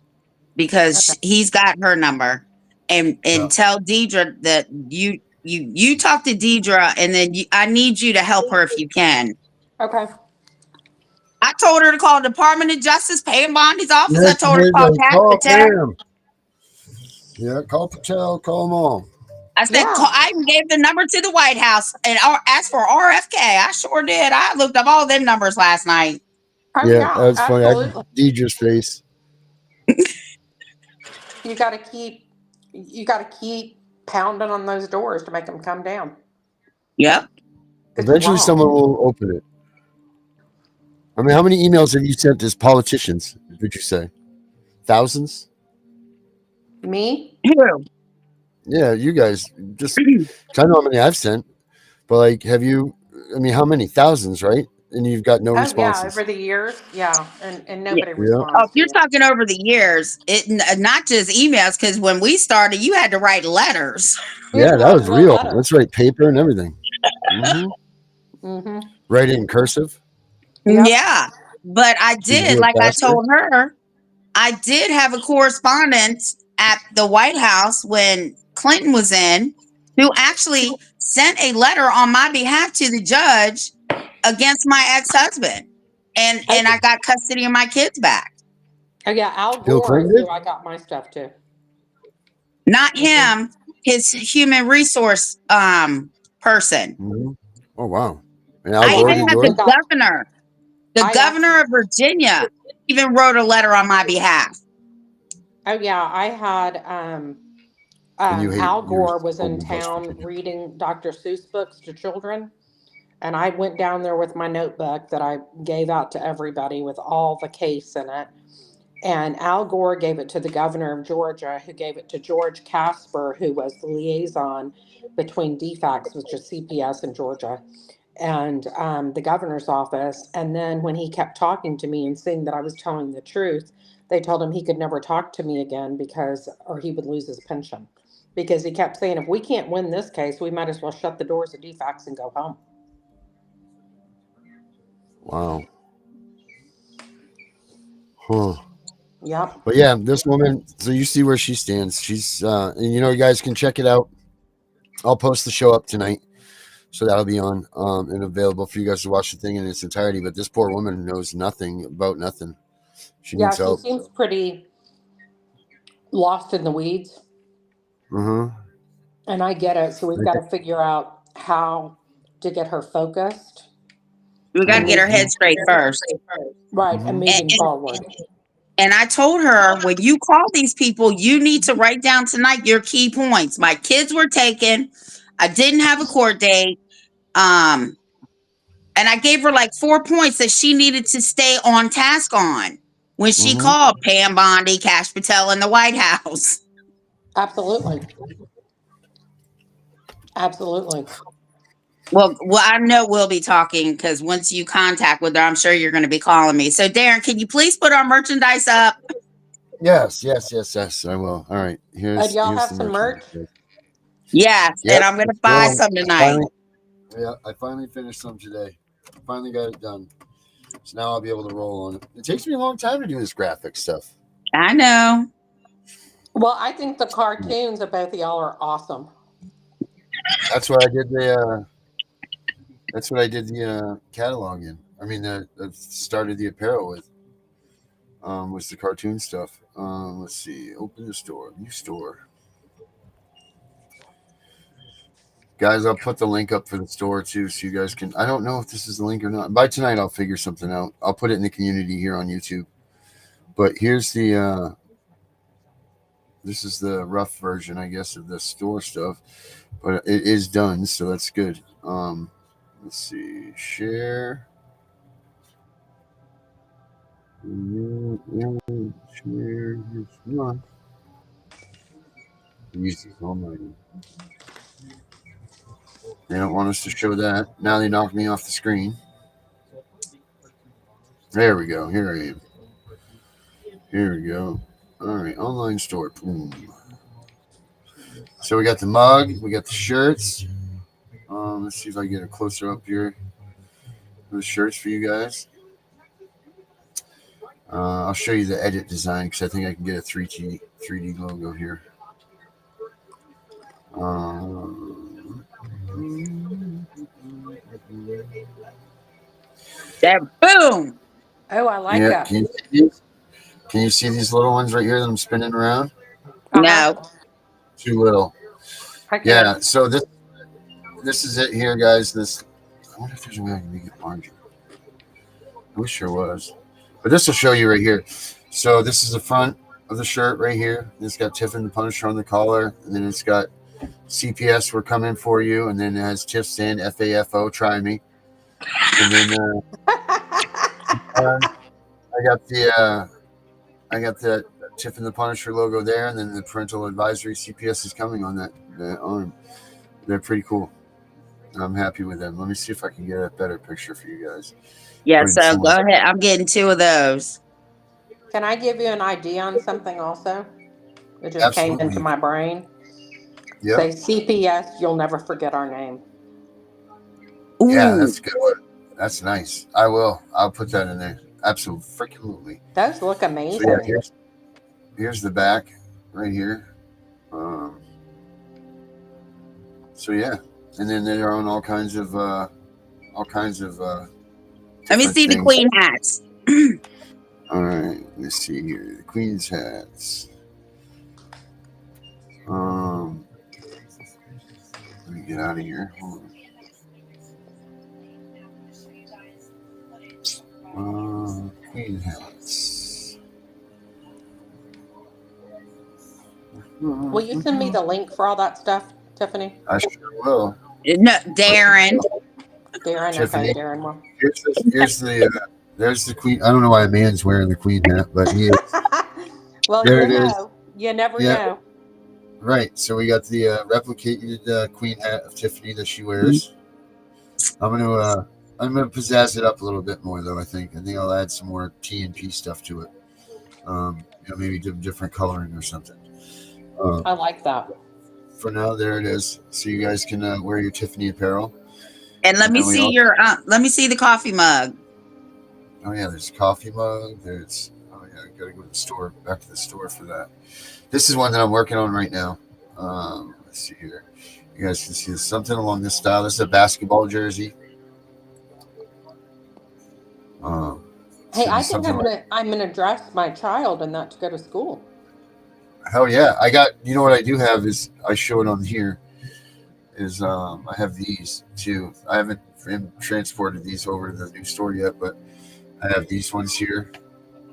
because Okay. he's got her number and Yeah. tell Deidre that you talk to Deidre and then I need you to help her if you can. Okay. I told her to call the Department of Justice, Pam Bondi's office. I Yes, told her to call Cash call Patel. Pam. Yeah, call Patel. Call them all. I said, Yeah. I even gave the number to the White House and asked for RFK. I sure did. I looked up all them numbers last night. Oh, Yeah, yeah, that's funny. I absolutely. Deidre's face. You got to keep pounding on those doors to make them come down. Yep. Eventually, someone will open it. I mean, how many emails have you sent as politicians? Did you say thousands? Me? Who? Yeah, you guys. Just I know how many I've sent, but like, have you? I mean, how many thousands, right? And you've got no Oh, yeah, responses. over the years. Yeah, and Yeah. nobody Yeah. responds. Oh, if you're to it. talking over the years, not just emails, because when we started, you had to write letters. We had Yeah, to that write was real real. letters. Let's write paper and everything. Write it in cursive. Yep. Yeah. But I So you did, do it like I faster. told her, I did have a correspondent at the White House when Clinton was in who actually sent a letter on my behalf to the judge against my ex-husband. And I got custody of my kids back. Oh, yeah, Al Bill Gore is Clinton did? who I got my stuff to. Not him, his human resource person. Mm-hmm. Oh wow! And Al I Gore even did had yours? the governor. The I governor of Virginia even wrote a letter on my behalf. Oh, yeah, I had And you hate Al Gore yours. was in Open West town Virginia. reading Dr. Seuss books to children. And I went down there with my notebook that I gave out to everybody with all the case in it. And Al Gore gave it to the governor of Georgia, who gave it to George Casper, who was the liaison between DFACS, which is CPS in Georgia, and the governor's office. And then when he kept talking to me and seeing that I was telling the truth, they told him he could never talk to me again or he would lose his pension. Because he kept saying, if we can't win this case, we might as well shut the doors of DFACS and go home. Wow. Huh. Yep. But yeah, this woman. So you see where she stands. She's, and you guys can check it out. I'll post the show up tonight, so that'll be on and available for you guys to watch the thing in its entirety. But this poor woman knows nothing about nothing. She Yeah, needs she help. seems pretty lost in the weeds. Mm-hmm. And I get it. So we've got to figure out how to get her focused. We got to get her head straight first. Right. And moving forward. And I told her, when you call these people, you need to write down tonight your key points. My kids were taken. I didn't have a court date. And I gave her like 4 points that she needed to stay on task on when she called Pam Bondi, Cash Patel in the White House. Absolutely. Absolutely. Well, I know we'll be talking because once you contact with her, I'm sure you're going to be calling me. So, Darren, can you please put our merchandise up? Yes. I will. All right. Here's y'all have the some merch? Yes, Yep, and I'm going to it's buy going. some tonight. I finally finished some today. I finally got it done. So now I'll be able to roll on it. It takes me a long time to do this graphic stuff. I know. Well, I think the cartoons of both of y'all are awesome. That's what I did the catalog in. I mean, started the apparel with. Was the cartoon stuff. Let's see. Open the store. New store. Guys, I'll put the link up for the store too, so you guys can. I don't know if this is the link or not. By tonight, I'll figure something out. I'll put it in the community here on YouTube. But here's the. This is the rough version, I guess, of the store stuff, but it is done, so that's good. Let's see. Share. Share this one. Use this online. They don't want us to show that. Now they knocked me off the screen. There we go. Here I am. Here we go. All right, online store. Boom. So we got the mug, we got the shirts. Let's see if I get a closer up here. The shirts for you guys. I'll show you the edit design because I think I can get a 3D logo here. That boom. Oh, I like Yeah, that. can you see these? Can you see these little ones right here that I'm spinning around? No. Too little. I can. Yeah. So this is it here, guys. This. I wonder if there's a way I can make it larger. I wish there was, but this will show you right here. So this is the front of the shirt right here. It's got Tiff and the Punisher on the collar, and then it's got CPS, we're coming for you, and then it has Tiff saying FAFO, try me. And then I got the Tiff and the Punisher logo there, and then the parental advisory CPS is coming on that arm. They're pretty cool. I'm happy with them. Let me see if I can get a better picture for you guys. Yeah, so go ahead. I'm getting 2 of those. Can I give you an idea on something also? It just came into my brain. Yeah. Say CPS, you'll never forget our name. Ooh. Yeah, that's a good one. That's nice. I will. I'll put that in there. Absolutely. Freaking. Those look amazing. So yeah, here's the back right here. So yeah, and then they're on all kinds of. Let me see things. The queen hats. All right, let's see here. The queen's hats. Let me get out of here. Hold on. Queen hats. Will you send me the link for all that stuff, Tiffany? I sure will. No, Darren. Tiffany. Okay, Darren will. There's the queen. I don't know why a man's wearing the queen hat, but he is. Well, there you it is. know. You never know. Right. So we got the replicated queen hat of Tiffany that she wears. I'm gonna pizzazz it up a little bit more though. I think I'll add some more TNP stuff to it. Maybe different coloring or something. I like that. For now, there it is. So you guys can wear your Tiffany apparel. And let me see let me see the coffee mug. Oh yeah, there's a coffee mug. I gotta go to the store, back to the store for that. This is one that I'm working on right now. Let's see here. You guys can see something along this style. This is a basketball jersey. Hey, I think I'm gonna dress my child in that to go to school. Hell yeah. You know what I do have is, I show it on here, is I have these too. I haven't transported these over to the new store yet, but I have these ones here. I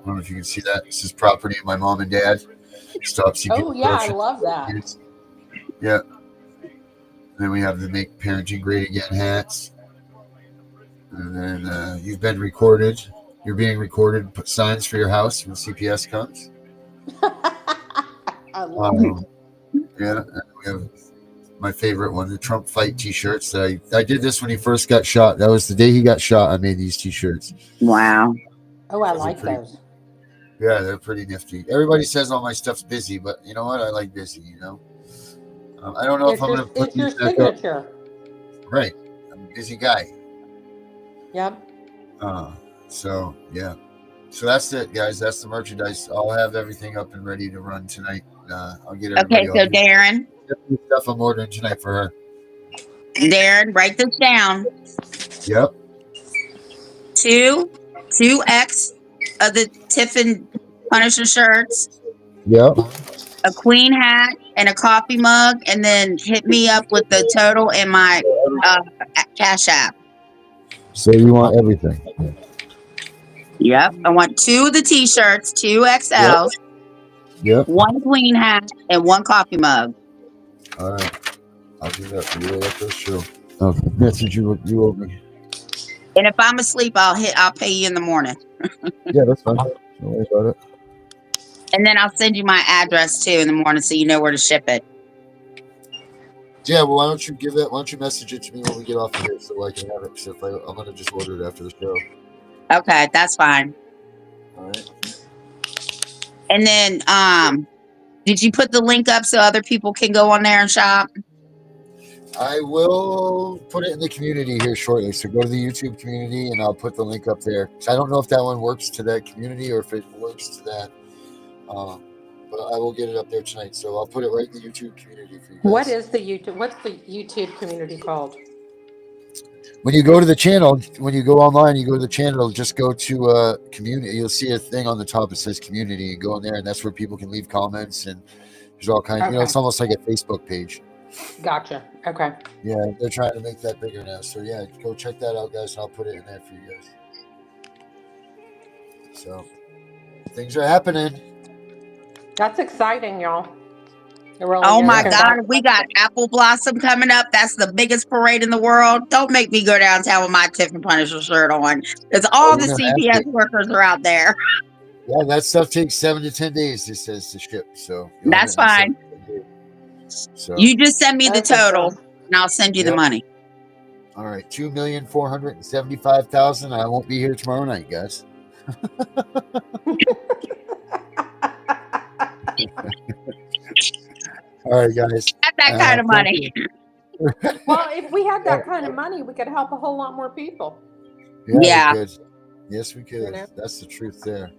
don't know if you can see that. This is property of my mom and dad. Oh yeah, I love that. Yeah. And then we have the Make Parenting Great Again hats. And then you've been recorded. You're being recorded. Put signs for your house when CPS comes. I love it. Yeah, and we have my favorite one, the Trump Fight T-shirts. I did this when he first got shot. That was the day he got shot. I made these T-shirts. Wow. Oh, I like those. Yeah, they're pretty nifty. Everybody says all my stuff's busy, but you know what? I like busy. I don't know if I'm going to put your signature. Right, I'm a busy guy. Yep. So yeah. So that's it, guys. That's the merchandise. I'll have everything up and ready to run tonight. I'll get everybody. Okay, so Darren. Stuff I'm ordering tonight for her. Darren, write this down. Yep. 2X of the Tiff and Punisher shirts. Yep. A queen hat and a coffee mug, and then hit me up with the total and my Cash App. So you want everything? Yep. I want 2 of the T-shirts, 2 XLs. Yep. 1 queen hat and 1 coffee mug. All right. I'll do that for you. Let this show. Okay. That's what you owe me. And if I'm asleep, I'll pay you in the morning. Yeah, that's fine. Don't worry about it. And then I'll send you my address too in the morning so you know where to ship it. Yeah, well, why don't you message it to me when we get off of here so I can have it? So I'm going to just order it after the show. Okay, that's fine. All right. And then, did you put the link up so other people can go on there and shop? I will put it in the community here shortly. So go to the YouTube community and I'll put the link up there. So I don't know if that one works to that community or if it works to that. But I will get it up there tonight. So I'll put it right in the YouTube community for you guys. What's the YouTube community called? When you go to the channel, when you go online, you go to the channel, just go to community. You'll see a thing on the top that says community. You go in there and that's where people can leave comments and there's all kinds, Okay. it's almost like a Facebook page. Gotcha. Okay. Yeah, they're trying to make that bigger now. So yeah, go check that out, guys. And I'll put it in there for you guys. So things are happening. That's exciting, y'all. It really Oh is. my God, we got Apple Blossom coming up. That's the biggest parade in the world. Don't make me go downtown with my Tiff and Punisher shirt on. Because all the CPS workers are out there. Yeah, that stuff takes 7 to 10 days, it says, to ship. So that's fine. So you just send me the total and I'll send you the money. All right, 2,475,000. I won't be here tomorrow night, guys. All right, guys. Got that kind of money. Well, if we had that kind of money, we could help a whole lot more people. Yeah. We could. Yes, we could. You know? That's the truth there.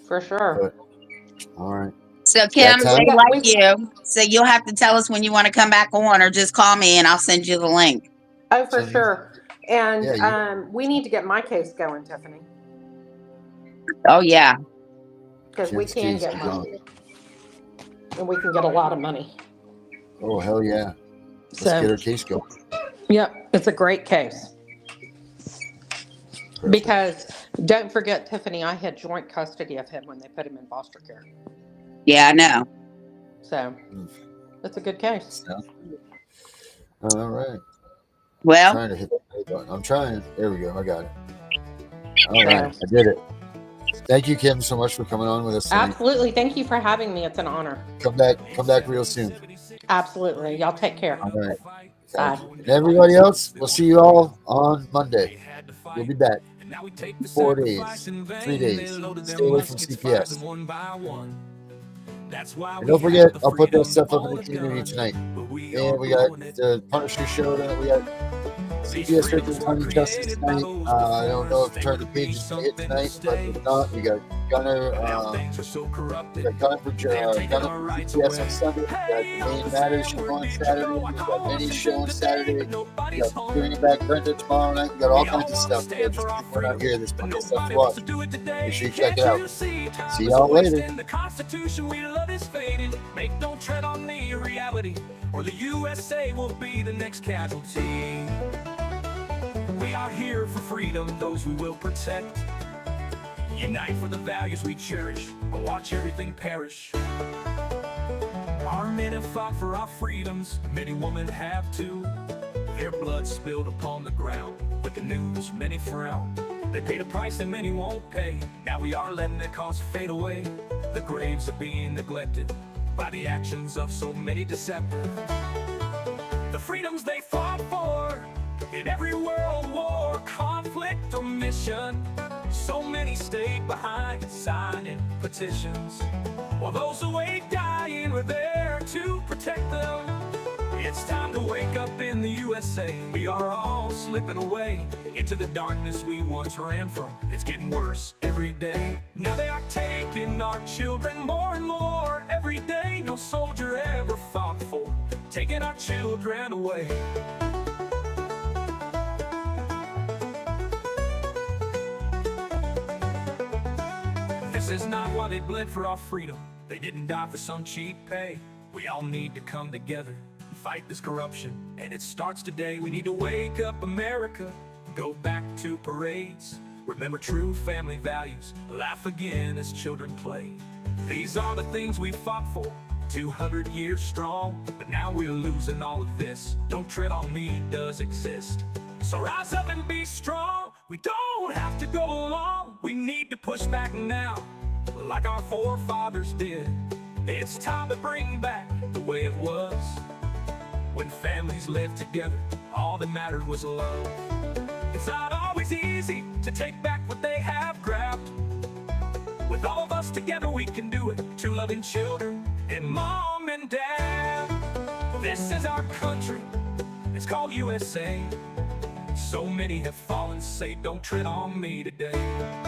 For sure. But, all right. So, Kim, they like you. So you'll have to tell us when you want to come back on or just call me and I'll send you the link. Oh, for sure. And we need to get my case going, Tiffany. Oh, yeah. Because we can get money. And we can get a lot of money. Oh, hell yeah. Let's get our case going. Yep. It's a great case. Perfect. Because don't forget, Tiffany, I had joint custody of him when they put him in foster care. Yeah, I know. So that's a good case. All right. Well, I'm trying to hit the play button. I'm trying. There we go. I got it. All right. I did it. Thank you, Kim, so much for coming on with us tonight. Absolutely. Thank you for having me. It's an honor. Come back real soon. Absolutely. Y'all take care. All right. Bye. And everybody else, we'll see you all on Monday. We'll be back. 4 days, 3 days. Stay away from CPS. And don't forget, I'll put that stuff up in the community tonight. And we got the Punisher show. We got CPS Victims Hunting Justice tonight. I don't know if Turn the Page is going to hit tonight, but if not, we got Gunner. Gunner for CPS on Sunday. We got Main Matters show on Saturday. We got Minnie's show on Saturday. We got Bringing Back Brenda tomorrow night. We got all kinds of stuff. We're not here. There's plenty of stuff to watch. Make sure you check it out. See y'all later. The Constitution we love is faded. Make no tread on the reality, or the USA will be the next casualty. We are here for freedom, those we will protect. Unite for the values we cherish, or watch everything perish. Our men have fought for our freedoms, many women have too. Their blood spilled upon the ground, with the news many frown. They paid a price that many won't pay. Now we are letting their cause fade away. The graves are being neglected by the actions of so many deceptive. The freedoms they fought for in every world war, conflict or mission. So many stayed behind, signing petitions, while those away dying were there to protect them. It's time to wake up in the USA. We are all slipping away into the darkness we once ran from. It's getting worse every day. Now they are taking our children more and more every day. No soldier ever fought for taking our children away. This is not why they bled for our freedom. They didn't die for some cheap pay. We all need to come together, fight this corruption, and it starts today. We need to wake up America, go back to parades, remember true family values, laugh again as children play. These are the things we fought for, 200 years strong, but now we're losing all of this. Don't tread on me does exist, so rise up and be strong. We don't have to go along, we need to push back now, like our forefathers did. It's time to bring back the way it was, when families lived together, all that mattered was love. It's not always easy to take back what they have grabbed. With all of us together we can do it, two loving children and mom and dad. This is our country, it's called USA. So many have fallen, say don't tread on me today.